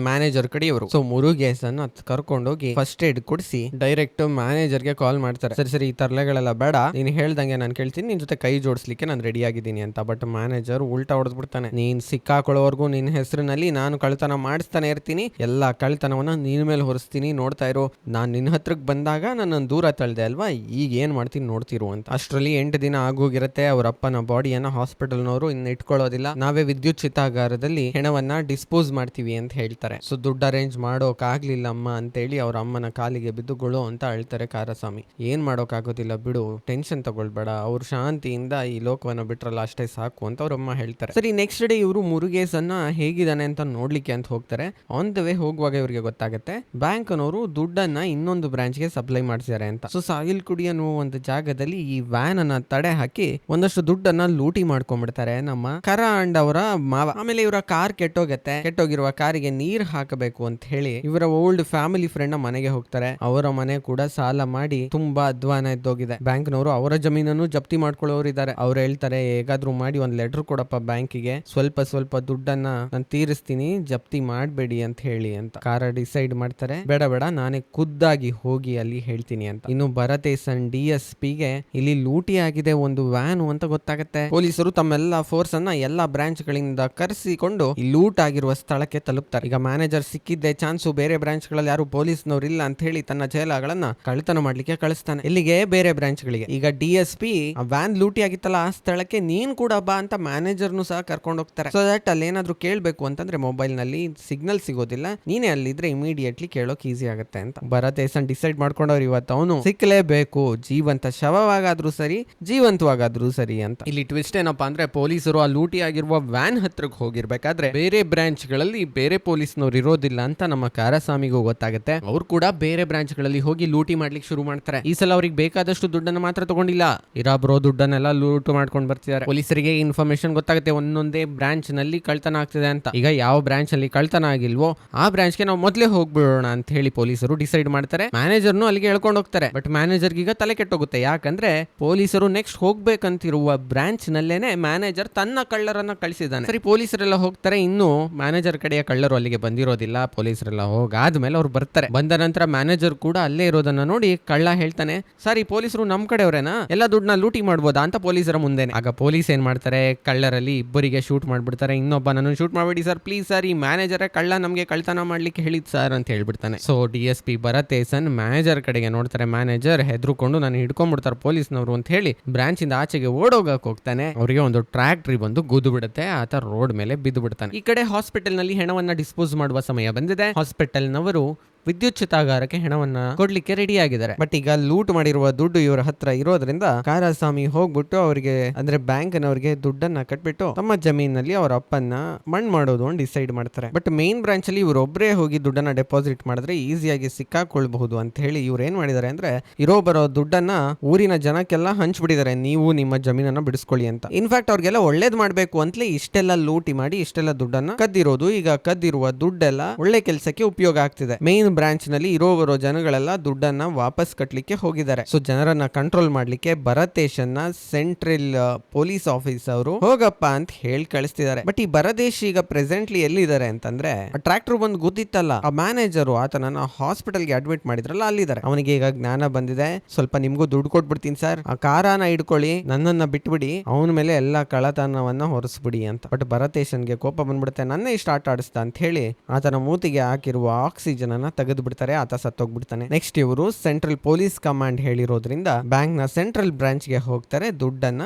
Speaker 1: ಮ್ಯಾನೇಜರ್ ಕಡೆಯವರು. ಸೊ ಮುರುಗೇಸನ್ ಕರ್ಕೊಂಡೋಗಿ ಫಸ್ಟ್ ಏಡ್ ಕೊಡಿಸಿ ಡೈರೆಕ್ಟ್ ಮ್ಯಾನೇಜರ್ ಗೆ ಕಾಲ್ ಮಾಡ್ತಾರೆ. ಸರಿ ಈ ತರಲೆಗಳೆಲ್ಲ ಬೇಡ, ನೀನ್ ಹೇಳ್ದಂಗೆ ನಾನು ಕೇಳ್ತೀನಿ, ನಿನ್ ಜೊತೆ ಕೈ ಜೋಡಿಸ್ಲಿಕ್ಕೆ ನಾನು ರೆಡಿ ಆಗಿದ್ದೀನಿ ಅಂತ. ಬಟ್ ಮ್ಯಾನೇಜರ್ ಉಲ್ಟಾ ಹೊಡೆದ್ಬಿಡ್ತಾನೆ, ನೀನ್ ಸಿಕ್ಕಾಕೊಳ್ಳೋವರೆಗೂ ನಿನ್ ಹೆಸರಿನಲ್ಲಿ ನಾನು ಕಳ್ತನ ಮಾಡಿಸ್ತಾನೆ ಇರ್ತೀನಿ, ಎಲ್ಲಾ ಕಳ್ತನವನ್ನ ನಿನ್ ಮೇಲೆ ಹೊರಿಸ್ತೀನಿ, ನೋಡ್ತಾ ಇರೋ. ನಾನ್ ನಿನ್ ಹತ್ರಕ್ ಬಂದಾಗ ನನ್ನ ದೂರ ತಳ್ದೆ ಅಲ್ವಾ, ಈಗ ಏನ್ ಮಾಡ್ತೀನಿ ನೋಡ್ತಿರು ಅಂತ. ಅಷ್ಟರಲ್ಲಿ 8 ದಿನ ಆಗೋಗಿರುತ್ತೆ. ಅವ್ರ ಅಪ್ಪನ ಬಾಡಿಯನ್ನ ಹಾಸ್ಪಿಟಲ್ನವರು ಇನ್ನು ಇಟ್ಕೊಳ್ಳೋದಿಲ್ಲ, ನಾವೇ ವಿದ್ಯುತ್ ಚಿತಾಗಾರದಲ್ಲಿ ಹೆಣವನ್ನ ಡಿಸ್ಪೋಸ್ ಮಾಡ್ತೀವಿ ಅಂತ ಹೇಳ್ತಾರೆ. ಸೊ ದುಡ್ಡು ಅರೇಂಜ್ ಮಾಡೋಕ್ ಆಗ್ಲಿಲ್ಲ ಅಮ್ಮ ಅಂತೇಳಿ ಅವ್ರ ಅಮ್ಮನ ಕಾಲಿಗೆ ಬಿದ್ದುಗಳು ಅಂತ ಅಳ್ತಾರೆ ಕಾರಸ್ವಾಮಿ. ಏನ್ ಮಾಡೋಕ್ ಆಗೋದಿಲ್ಲ ಬಿಡು, ಟೆನ್ಷನ್ ತಗೊಳ್ಬೇಡ, ಅವ್ರು ಶಾಂತಿಯಿಂದ ಈ ಲೋಕವನ್ನ ಬಿಟ್ರಲ್ಲ ಅಷ್ಟೇ ಸಾಕು ಅಂತ ಅವ್ರ ಅಮ್ಮ ಹೇಳ್ತಾರೆ. ಸರಿ ನೆಕ್ಸ್ಟ್ ಡೇ ಇವರು ಮುರುಗೇಸನ್ನ ಹೇಗಿದ್ದಾನೆ ಅಂತ ನೋಡ್ಲಿಕ್ಕೆ ಅಂತ ಹೋಗ್ತಾರೆ. ಆನ್ ದ ವೇ ಹೋಗುವಾಗ ಇವ್ರಿಗೆ ಗೊತ್ತಾಗುತ್ತೆ ಬ್ಯಾಂಕ್ ನವರು ದುಡ್ಡನ್ನ ಇನ್ನೊಂದು ಬ್ರಾಂಚ್ ಗೆ ಸಪ್ಲೈ ಮಾಡ್ಸಿದ್ದಾರೆ ಅಂತ. ಸೊ ಸಾಯಿಲ್ ಕುಡಿ ಅನ್ನುವ ಒಂದು ಜಾಗದಲ್ಲಿ ಈ ವ್ಯಾನ್ ಅನ್ನ ತಡೆ ಹಾಕಿ ಒಂದಷ್ಟು ದುಡ್ಡನ್ನ ಲೂಟಿ ಮಾಡ್ಕೊಂಡ್ಬಿಡ್ತಾರೆ ನಮ್ಮ ಕರ ಅಂಡ್ ಅವರ ಮಾವ. ಆಮೇಲೆ ಇವರ ಕಾರ್ ಕೆಟ್ಟೋಗತ್ತೆ. ಕೆಟ್ಟೋಗಿರುವ ಕಾರಿಗೆ ನೀರ್ ಹಾಕಬೇಕು ಅಂತ ಹೇಳಿ ಇವರ ಓಲ್ಡ್ ಫ್ಯಾಮಿಲಿ ಫ್ರೆಂಡ್ ನ ಮನೆಗೆ ಹೋಗ್ತಾರೆ. ಅವರ ಮನೆ ಕೂಡ ಸಾಲ ಮಾಡಿ ತುಂಬಾ ಅಧ್ವಾನ ಇದ್ದೋಗಿದೆ. ಬ್ಯಾಂಕ್ ನವರು ಅವರ ಜಮೀನನ್ನು ಜಪ್ತಿ ಮಾಡ್ಕೊಳ್ಳೋರು ಇದ್ದಾರೆ. ಅವ್ರು ಹೇಳ್ತಾರೆ, ಹೇಗಾದ್ರೂ ಮಾಡಿ ಒಂದ್ ಲೆಟರ್ ಕೊಡಪ್ಪ ಬ್ಯಾಂಕಿಗೆ, ಸ್ವಲ್ಪ ತೀರಸ್ತೀನಿ, ನಾನು ತೀರಿಸ್ತೀನಿ, ಜಪ್ತಿ ಮಾಡ್ಬೇಡಿ ಅಂತ ಹೇಳಿ ಅಂತ. ಕಾರ ಡಿಸೈಡ್ ಮಾಡ್ತಾರೆ, ಬೇಡ ನಾನೇ ಖುದ್ದಾಗಿ ಹೋಗಿ ಅಲ್ಲಿ ಹೇಳ್ತೀನಿ ಅಂತ. ಇನ್ನು ಭರತೇಸನ್ DSP ಗೆ ಇಲ್ಲಿ ಲೂಟಿ ಆಗಿದೆ ಒಂದು ವ್ಯಾನ್ ಅಂತ ಗೊತ್ತಾಗುತ್ತೆ. ಪೊಲೀಸರು ತಮ್ಮೆಲ್ಲ ಫೋರ್ಸ್ ಅನ್ನ ಎಲ್ಲಾ ಬ್ರಾಂಚ್ ಗಳಿಂದ ಕರೆಸಿಕೊಂಡು ಈ ಲೂಟ್ ಆಗಿರುವ ಸ್ಥಳಕ್ಕೆ ತಲುಪ್ತಾರೆ. ಈಗ ಮ್ಯಾನೇಜರ್ ಸಿಕ್ಕಿದ್ದೆ ಚಾನ್ಸು, ಬೇರೆ ಬ್ರಾಂಚ್ ಗಳಲ್ಲಿ ಯಾರು ಪೊಲೀಸ್ನವ್ರು ಇಲ್ಲ ಅಂತ ಹೇಳಿ ತನ್ನ ಚೇಲಾಗಳನ್ನ ಕಳ್ತನ ಮಾಡ್ಲಿಕ್ಕೆ ಕಳಿಸ್ತಾನೆ. ಇಲ್ಲಿಗೆ ಬೇರೆ ಬ್ರಾಂಚ್ ಗಳಿಗೆ. ಈಗ DSP ಆ ಆ ವ್ಯಾನ್ ಲೂಟಿ ಆಗಿತ್ತಲ್ಲ ಆ ಸ್ಥಳಕ್ಕೆ ನೀನ್ ಕೂಡ ಬಾ ಅಂತ ಮ್ಯಾನೇಜರ್ನು ಸಹ ಕರ್ಕೊಂಡು ಹೋಗ್ತಾರೆ. ಸೊ ದಟ್ ಅಲ್ಲಿ ಏನಾದ್ರು ಕೇಳ್ಬೇಕು ಅಂತಂದ್ರೆ ಮೊಬೈಲ್ ನಲ್ಲಿ ಸಿಗ್ನಲ್ ಸಿಗೋದಿಲ್ಲ, ನೀನೇ ಅಲ್ಲಿದ್ರೆ ಇಮಿಡಿಯೇಟ್ಲಿ ಕೇಳೋಕ್ ಈಸಿ ಆಗುತ್ತೆ ಅಂತ. ಭರತ್ ಏಸನ್ ಡಿಸೈಡ್ ಮಾಡ್ಕೊಂಡವ್ರು ಇವತ್ತು ಅವನು ಸಿಕ್ಲೇಬೇಕು, ಜೀವಂತ ಶವವಾಗಾದ್ರೂ ಸರಿ ಜೀವಂತವಾಗಾದ್ರೂ ಸರಿ ಅಂತ. ಇಲ್ಲಿ ಟ್ವಿಸ್ಟ್ ಏನಪ್ಪಾ ಅಂದ್ರೆ ಪೊಲೀಸರು ಆ ಲೂಟಿ ಆಗಿರುವ ವ್ಯಾನ್ ಹತ್ರಕ್ಕೆ ಹೋಗಿರ್ಬೇಕಾದ್ರೆ ಬೇರೆ ಬ್ರಾಂಚ್ ಗಳಲ್ಲಿ ಬೇರೆ ಪೊಲೀಸ್ನವ್ರು ಇರೋದಿಲ್ಲ ಅಂತ ನಮ್ಮ ಕಾರಸ್ವಾಮಿಗೂ ಗೊತ್ತಾಗುತ್ತೆ. ಅವ್ರು ಕೂಡ ಬೇರೆ ಬ್ರಾಂಚ್ ಗಳಲ್ಲಿ ಹೋಗಿ ಲೂಟಿ ಮಾಡ್ಲಿಕ್ಕೆ ಶುರು ಮಾಡ್ತಾರೆ. ಈ ಸಲ ಅವ್ರಿಗೆ ಬೇಕಾದಷ್ಟು ದುಡ್ಡನ್ನ ಮಾತ್ರ ತಗೊಂಡಿಲ್ಲ, ಇರಾಬ್ರೋ ದುಡ್ಡನ್ನೆಲ್ಲ ಲೂಟ್ ಮಾಡ್ಕೊಂಡು ಬರ್ತಿದ್ದಾರೆ. ಪೊಲೀಸರಿಗೆ ಇನ್ಫಾರ್ಮೇಶನ್ ಗೊತ್ತಾಗುತ್ತೆ ಒಂದೊಂದೇ ಬ್ರಾಂಚ್ ನಲ್ಲಿ ಕಳ್ತನ ಆಗ್ತಿದೆ ಅಂತ. ಈಗ ಯಾವ ಬ್ರಾಂಚ್ ಅಲ್ಲಿ ಕಳ್ತನ ಆಗಿಲ್ವೋ ಆ ಬ್ರಾಂಚ್ ಗೆ ನಾವು ಮೊದಲೇ ಹೋಗ್ಬಿಡೋಣ ಅಂತ ಹೇಳಿ ಪೊಲೀಸರು ಡಿಸೈಡ್ ಮಾಡ್ತಾರೆ. ಮ್ಯಾನೇಜರ್ನು ಅಲ್ಲಿಗೆ ಹೇಳ್ಕೊಂಡು ಹೋಗ್ತಾರೆ. ಬಟ್ ಮ್ಯಾನೇಜರ್ ಈಗ ತಲೆ ಕೆಟ್ಟೋಗುತ್ತೆ, ಯಾಕಂದ್ರೆ ಪೊಲೀಸರು ನೆಕ್ಸ್ಟ್ ಹೋಗ್ಬೇಕಂತಿರುವ ಬ್ರಾಂಚ್ ನಲ್ಲೇನೆ ಮ್ಯಾನೇಜರ್ ತನ್ನ ಕಳ್ಳರನ್ನ ಕಳಿಸಿದ್ದಾನೆ. ಸರಿ, ಪೊಲೀಸರೆಲ್ಲ ಹೋಗ್ತಾರೆ. ಇನ್ನು ಮ್ಯಾನೇಜರ್ ಕಡೆಯ ಕಳ್ಳರು ಅಲ್ಲಿಗೆ ಬಂದಿರೋದಿಲ್ಲ. ಪೊಲೀಸರೆಲ್ಲ ಹೋಗಾದ್ಮೇಲೆ ಅವ್ರು ಬರ್ತಾರೆ. ಬಂದ ನಂತರ ಮ್ಯಾನೇಜರ್ ಕೂಡ ಅಲ್ಲೇ ಇರೋದನ್ನ ನೋಡಿ ಕಳ್ಳ ಹೇಳ್ತಾನೆ, ಸರಿ ಪೊಲೀಸರು ನಮ್ ಕಡೆಯವರೇನಾ, ಎಲ್ಲ ದುಡ್ಡನ್ನ ಲೂಟಿ ಮಾಡ್ಬೋದಾ ಅಂತ ಪೊಲೀಸರ ಮುಂದೆನೆ. ಆಗ ಪೊಲೀಸ್ ಏನ್ ಮಾಡ್ತಾರೆ, ಕಳ್ಳರಲ್ಲಿ ಇಬ್ಬರಿಗೆ ಶೂಟ್ ಮಾಡ್ಬಿಡ್ತಾರೆ. ಇನ್ನೊಬ್ಬ ನನ್ನ ಶೂಟ್ ಮಾಡ್ಬೇಡಿ ಸರ್ ಪ್ಲೀಸ್ ಸರ್, ಈ ಮ್ಯಾನೇಜರ್ ಕಳ್ಳ ನಮ್ಗೆ ಕಳ್ತನ ಮಾಡ್ಲಿಕ್ಕೆ ಹೇಳಿದ್ ಸರ್ ಅಂತ ಹೇಳ್ಬಿಡ್ತಾನೆ. ಸೊ DSP ಭರತ್ ಏಸನ್ ಮ್ಯಾನೇಜರ್ ಕಡೆಗೆ ನೋಡ್ತಾರೆ. ಮ್ಯಾನೇಜರ್ ಹೆದ್ರುಕೊಂಡು ನಾನು ಹಿಡ್ಕೊಂಡ್ಬಿಡ್ತಾರೆ ಪೊಲೀಸ್ನವರು ಅಂತ ಹೇಳಿ ಬ್ರಾಂಚ್ ಇಂದ ಆಚೆಗೆ ಓಡೋಗಕ್ ಹೋಗ್ತಾನೆ. ಅವರಿಗೆ ಒಂದು ಟ್ರ್ಯಾಕ್ಟ್ರಿ ಬಂದು ಗುದ್ದು ಬಿಡುತ್ತೆ. ಆತ ರೋಡ್ ಮೇಲೆ ಬಿದ್ದು ಬಿಡ್ತಾನೆ. ಈ ಕಡೆ ಹಾಸ್ಪಿಟಲ್ ನಲ್ಲಿ ಹೆಣವನ್ನ ಡಿಸ್ಪೋಸ್ ಮಾಡುವ ಸಮಯ ಬಂದಿದೆ. ಹಾಸ್ಪಿಟಲ್ ನವರು ವಿದ್ಯುತ್ ಚಿತಾಗಾರಕ್ಕೆ ಹೆಣವನ್ನ ಕೊಡ್ಲಿಕ್ಕೆ ರೆಡಿ ಆಗಿದ್ದಾರೆ. ಬಟ್ ಈಗ ಲೂಟ್ ಮಾಡಿರುವ ದುಡ್ಡು ಇವರ ಹತ್ರ ಇರೋದ್ರಿಂದ ಕಾರಸ್ವಾಮಿ ಹೋಗ್ಬಿಟ್ಟು ಅವರಿಗೆ ಅಂದ್ರೆ ಬ್ಯಾಂಕ್ ನವರಿಗೆ ದುಡ್ಡನ್ನ ಕಟ್ಬಿಟ್ಟು ತಮ್ಮ ಜಮೀನಲ್ಲಿ ಅವರ ಅಪ್ಪನ್ನ ಮಣ್ಣು ಮಾಡೋದು ಅಂತ ಡಿಸೈಡ್ ಮಾಡ್ತಾರೆ. ಬಟ್ ಮೇನ್ ಬ್ರಾಂಚ್ ಅಲ್ಲಿ ಇವರೊಬ್ಬರೇ ಹೋಗಿ ದುಡ್ಡನ್ನ ಡೆಪಾಸಿಟ್ ಮಾಡಿದ್ರೆ ಈಸಿಯಾಗಿ ಸಿಕ್ಕಾಕೊಳ್ಬಹುದು ಅಂತ ಹೇಳಿ ಇವ್ರು ಏನ್ ಮಾಡಿದ್ದಾರೆ ಅಂದ್ರೆ ಇರೋ ಬರೋ ದುಡ್ಡನ್ನ ಊರಿನ ಜನಕ್ಕೆಲ್ಲ ಹಂಚ್ಬಿಟ್ಟಿದ್ದಾರೆ, ನೀವು ನಿಮ್ಮ ಜಮೀನನ್ನ ಬಿಡಿಸ್ಕೊಳ್ಳಿ ಅಂತ. ಇನ್ಫ್ಯಾಕ್ಟ್ ಅವ್ರಿಗೆಲ್ಲ ಒಳ್ಳೇದ್ ಮಾಡ್ಬೇಕು ಅಂತಲೇ ಇಷ್ಟೆಲ್ಲ ಲೂಟಿ ಮಾಡಿ ಇಷ್ಟೆಲ್ಲ ದುಡ್ಡನ್ನ ಕದ್ದಿರೋದು. ಈಗ ಕದ್ದಿರುವ ದುಡ್ಡೆಲ್ಲ ಒಳ್ಳೆ ಕೆಲಸಕ್ಕೆ ಉಪಯೋಗ ಆಗ್ತಿದೆ. ಮೇನ್ ಬ್ರಾಂಚ್ ನಲ್ಲಿ ಇರೋ ಜನಗಳೆಲ್ಲ ದುಡ್ಡನ್ನ ವಾಪಸ್ ಕಟ್ಲಿಕ್ಕೆ ಹೋಗಿದ್ದಾರೆ. ಸೊ ಜನರನ್ನ ಕಂಟ್ರೋಲ್ ಮಾಡ್ಲಿಕ್ಕೆ ಭರತೇಶನ್ನ ಸೆಂಟ್ರಲ್ ಪೊಲೀಸ್ ಆಫೀಸ್ ಅವರು ಹೋಗಪ್ಪ ಅಂತ ಹೇಳಿ ಕಳಿಸ್ತಿದ್ದಾರೆ. ಬಟ್ ಈ ಭರತೇಶ್ ಈಗ ಪ್ರೆಸೆಂಟ್ಲಿ ಎಲ್ಲಿದ್ದಾರೆ ಅಂತಂದ್ರೆ ಟ್ರ್ಯಾಕ್ಟರ್ ಬಂದು ಗೊತ್ತಿತ್ತಲ್ಲ, ಆ ಮ್ಯಾನೇಜರು ಆತನನ್ನ ಹಾಸ್ಪಿಟಲ್ಗೆ ಅಡ್ಮಿಟ್ ಮಾಡಿದ್ರಲ್ಲ ಅಲ್ಲಿದ್ದಾರೆ. ಅವನಿಗೆ ಈಗ ಜ್ಞಾನ ಬಂದಿದೆ, ಸ್ವಲ್ಪ ನಿಮ್ಗೂ ದುಡ್ಡು ಕೊಟ್ಬಿಡ್ತೀನಿ ಸರ್, ಆ ಕಾರನ ಇಡ್ಕೊಳ್ಳಿ, ನನ್ನನ್ನ ಬಿಟ್ಬಿಡಿ, ಅವನ ಮೇಲೆ ಎಲ್ಲಾ ಕಳ್ಳತನವನ್ನ ಹೊರಿಸ್ಬಿಡಿ ಅಂತ. ಬಟ್ ಭರತೇಶನ್ಗೆ ಕೋಪ ಬಂದ್ಬಿಡುತ್ತೆ, ನನ್ನೇ ಇಷ್ಟ ಆಟ ಆಡಿಸ್ತಾ ಅಂತ ಹೇಳಿ ಆತನ ಮೂತಿಗೆ ಹಾಕಿರುವ ಆಕ್ಸಿಜನ್ ಅನ್ನ ತೆಗೆದು ಬಿಡ್ತಾರೆ. ಆತ ಸತ್ತೋಗ್ಬಿಡ್ತಾನೆ. ನೆಕ್ಸ್ಟ್ ಇವರು ಸೆಂಟ್ರಲ್ ಪೊಲೀಸ್ ಕಮಾಂಡ್ ಹೇಳಿರೋದ್ರಿಂದ ಬ್ಯಾಂಕ್ ನ ಸೆಂಟ್ರಲ್ ಬ್ರಾಂಚ್ ಗೆ ಹೋಗ್ತಾರೆ ದುಡ್ಡನ್ನ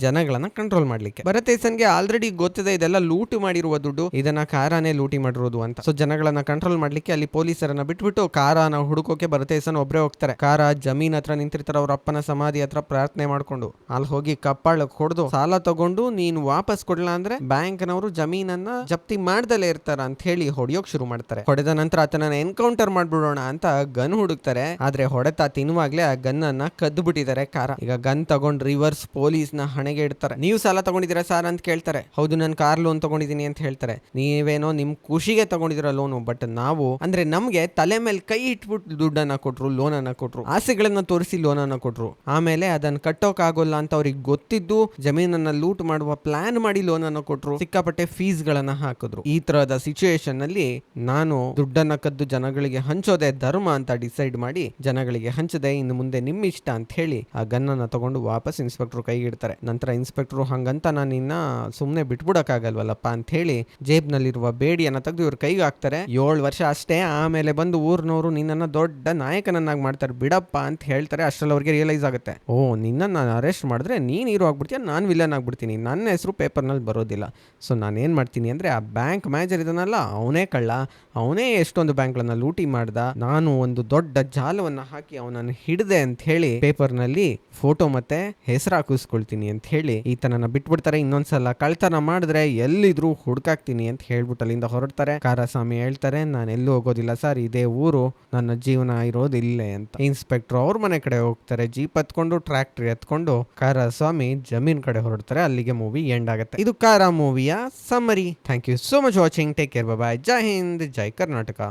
Speaker 1: ಜನಗಳನ್ನ ಕಂಟ್ರೋಲ್ ಮಾಡ್ಲಿಕ್ಕೆ. ಭರತೇಸನ್ಗೆ ಆಲ್ರೆಡಿ ಗೊತ್ತಿದೆ ಇದೆಲ್ಲ ಲೂಟಿ ಮಾಡಿರುವ ದುಡ್ಡು, ಇದನ್ನ ಕಾರಾನೇ ಲೂಟಿ ಮಾಡಿರೋದು ಅಂತ. ಸೊ ಜನಗಳನ್ನ ಕಂಟ್ರೋಲ್ ಮಾಡ್ಲಿಕ್ಕೆ ಅಲ್ಲಿ ಪೊಲೀಸರನ್ನ ಬಿಟ್ಬಿಟ್ಟು ಕಾರನ ಹುಡುಕೋಕೆ ಭರತೇಸನ್ ಒಬ್ಬರೇ ಹೋಗ್ತಾರೆ. ಕಾರ ಜಮೀನ್ ಹತ್ರ ನಿಂತಿರ್ತಾರೆ, ಅವ್ರ ಅಪ್ಪನ ಸಮಾಧಿ ಹತ್ರ ಪ್ರಾರ್ಥನೆ ಮಾಡ್ಕೊಂಡು ಅಲ್ಲಿ ಹೋಗಿ ಕಪ್ಪಾಳಕ್ ಹೊಡೆದು ಸಾಲ ತಗೊಂಡು ನೀನು ವಾಪಸ್ ಕೊಡ್ಲಾ ಅಂದ್ರೆ ಬ್ಯಾಂಕ್ ನವರು ಜಮೀನನ್ನ ಜಪ್ತಿ ಮಾಡ್ದಲೇ ಇರ್ತಾರ ಅಂತ ಹೇಳಿ ಹೊಡೆಯೋಕ್ ಶುರು ಮಾಡ್ತಾರೆ. ಹೊಡೆದ ನಂತರ ಆತನ ಎನ್ಕೌಂಟರ್ ಮಾಡ್ಬಿಡೋಣ ಅಂತ ಗನ್ ಹುಡುಕ್ತಾರೆ. ಆದ್ರೆ ಹೊಡೆತ ತಿನ್ನುವಾಗ್ಲೇ ಆ ಗನ್ ಅನ್ನ ಕದ್ದು ಬಿಟ್ಟಿದ್ದಾರೆ ಕಾರ. ಈಗ ಗನ್ ತಗೊಂಡ್ ರಿವರ್ಸ್ ಪೊಲೀಸ್ ನ ಹಣೆಗೆ ಇಡ್ತಾರೆ. ನೀವು ಸಾಲ ತಗೊಂಡಿದ್ದೀರಾ ಸಾರ್ ಅಂತ ಕೇಳ್ತಾರೆ. ಹೌದು, ನಾನು ಕಾರ್ ಲೋನ್ ತಗೊಂಡಿದ್ದೀನಿ ಅಂತ ಹೇಳ್ತಾರೆ. ನೀವೇನೋ ನಿಮ್ ಖುಷಿಗೆ ತಗೊಂಡಿದ್ದೀರಾ ಲೋನು, ಬಟ್ ನಾವು ಅಂದ್ರೆ ನಮ್ಗೆ ತಲೆ ಮೇಲೆ ಕೈ ಇಟ್ಬಿಟ್ಟು ದುಡ್ಡನ್ನ ಕೊಟ್ರು, ಲೋನ್ ಅನ್ನ ಕೊಟ್ರು, ಆಸೆಗಳನ್ನ ತೋರಿಸಿ ಲೋನ್ ಅನ್ನ ಕೊಟ್ರು. ಆಮೇಲೆ ಅದನ್ನ ಕಟ್ಟೋಕ್ ಆಗೋಲ್ಲ ಅಂತ ಅವ್ರಿಗೆ ಗೊತ್ತಿದ್ದು ಜಮೀನನ್ನ ಲೂಟ್ ಮಾಡುವ ಪ್ಲಾನ್ ಮಾಡಿ ಲೋನ್ ಅನ್ನ ಕೊಟ್ರು, ಸಿಕ್ಕಾಪಟ್ಟೆ ಫೀಸ್ ಗಳನ್ನ ಹಾಕಿದ್ರು. ಈ ತರಹದ ಸಿಚುಯೇಷನ್ ನಲ್ಲಿ ನಾನು ದುಡ್ಡನ್ನ ಕದ್ದು ಜನಗಳಿಗೆ ಹಂಚೋದೆ ಧರ್ಮ ಅಂತ ಡಿಸೈಡ್ ಮಾಡಿ ಜನಗಳಿಗೆ ಹಂಚದೆ, ಇನ್ನು ಮುಂದೆ ನಿಮ್ ಇಷ್ಟ ಅಂತ ಹೇಳಿ ಆ ಗನ್ನನ್ನ ತಗೊಂಡು ವಾಪಸ್ ಇನ್ಸ್ಪೆಕ್ಟರ್ ಕೈಗೆ ಇಡ್ತಾರೆ. ನಂತರ ಇನ್ಸ್ಪೆಕ್ಟರ್ ಹಂಗಂತ ನಾನು ಇನ್ನ ಸುಮ್ನೆ ಬಿಟ್ಬಿಡಕ್ಕಾಗಲ್ವಲ್ಲಪ್ಪ ಅಂತ ಹೇಳಿ ಜೇಬ್ನಲ್ಲಿರುವ ಬೇಡಿಯನ್ನ ತೆಗೆದು ಇವ್ರ ಕೈಗೆ ಹಾಕ್ತಾರೆ. 7 ವರ್ಷ ಅಷ್ಟೇ, ಆಮೇಲೆ ಬಂದು ಊರ್ನವರು ನಿನ್ನನ್ನ ದೊಡ್ಡ ನಾಯಕನನ್ನಾಗಿ ಮಾಡ್ತಾರೆ, ಬಿಡಪ್ಪ ಅಂತ ಹೇಳ್ತಾರೆ. ಅಷ್ಟ್ರಲ್ಲಿ ಅವ್ರಿಗೆ ರಿಯಲೈಸ್ ಆಗುತ್ತೆ, ಓ ನಿನ್ನ ಅರೆಸ್ಟ್ ಮಾಡಿದ್ರೆ ನೀನ್ ಹೀರೋ ಆಗ್ಬಿಡ್ತೀಯ, ನಾನು ವಿಲನ್ ಆಗ್ಬಿಡ್ತೀನಿ, ನನ್ನ ಹೆಸರು ಪೇಪರ್ನಲ್ಲಿ ಬರೋದಿಲ್ಲ. ಸೊ ನಾನು ಏನ್ ಮಾಡ್ತೀನಿ ಅಂದ್ರೆ ಆ ಬ್ಯಾಂಕ್ ಮ್ಯಾನೇಜರ್ ಇದನ್ನಲ್ಲ, ಅವನೇ ಕಳ್ಳ, ಅವನೇ ಎಷ್ಟೊಂದು ಬ್ಯಾಂಕ್ಗಳನ್ನ ಲೂಟಿ ಮಾಡ್ದ, ನಾನು ಒಂದು ದೊಡ್ಡ ಜಾಲವನ್ನ ಹಾಕಿ ಅವನನ್ನು ಹಿಡಿದೆ ಅಂತ ಹೇಳಿ ಪೇಪರ್ ನಲ್ಲಿ ಫೋಟೋ ಮತ್ತೆ ಹೆಸರು ಹಾಕಿಸ್ಕೊಳ್ತೀನಿ ಅಂತ ಹೇಳಿ ಈತನನ್ನ ಬಿಟ್ಬಿಡ್ತಾರೆ. ಇನ್ನೊಂದ್ಸಲ ಕಳ್ತನ ಮಾಡಿದ್ರೆ ಎಲ್ಲಿದ್ರು ಹುಡ್ಕಾಕ್ತೀನಿ ಅಂತ ಹೇಳ್ಬಿಟ್ಟು ಅಲ್ಲಿಂದ ಹೊರಡ್ತಾರೆ. ಕಾರಸ್ವಾಮಿ ಹೇಳ್ತಾರೆ, ನಾನು ಎಲ್ಲೂ ಹೋಗೋದಿಲ್ಲ ಸರ್, ಇದೇ ಊರು, ನನ್ನ ಜೀವನ ಇರೋದು ಇಲ್ಲೇ ಅಂತ. ಇನ್ಸ್ಪೆಕ್ಟರ್ ಅವ್ರ ಮನೆ ಕಡೆ ಹೋಗ್ತಾರೆ, ಜೀಪ್ ಹತ್ಕೊಂಡು ಟ್ರ್ಯಾಕ್ಟರ್ ಎತ್ಕೊಂಡು ಕಾರಸ್ವಾಮಿ ಜಮೀನ್ ಕಡೆ ಹೊರಡ್ತಾರೆ. ಅಲ್ಲಿಗೆ ಮೂವಿ ಎಂಡ್ ಆಗುತ್ತೆ. ಇದು ಕಾರ ಮೂವಿಯ summary. Thank you so much watching. Take care, bye. ಜೈ ಹಿಂದ್, ಜೈ ಕರ್ನಾಟಕ.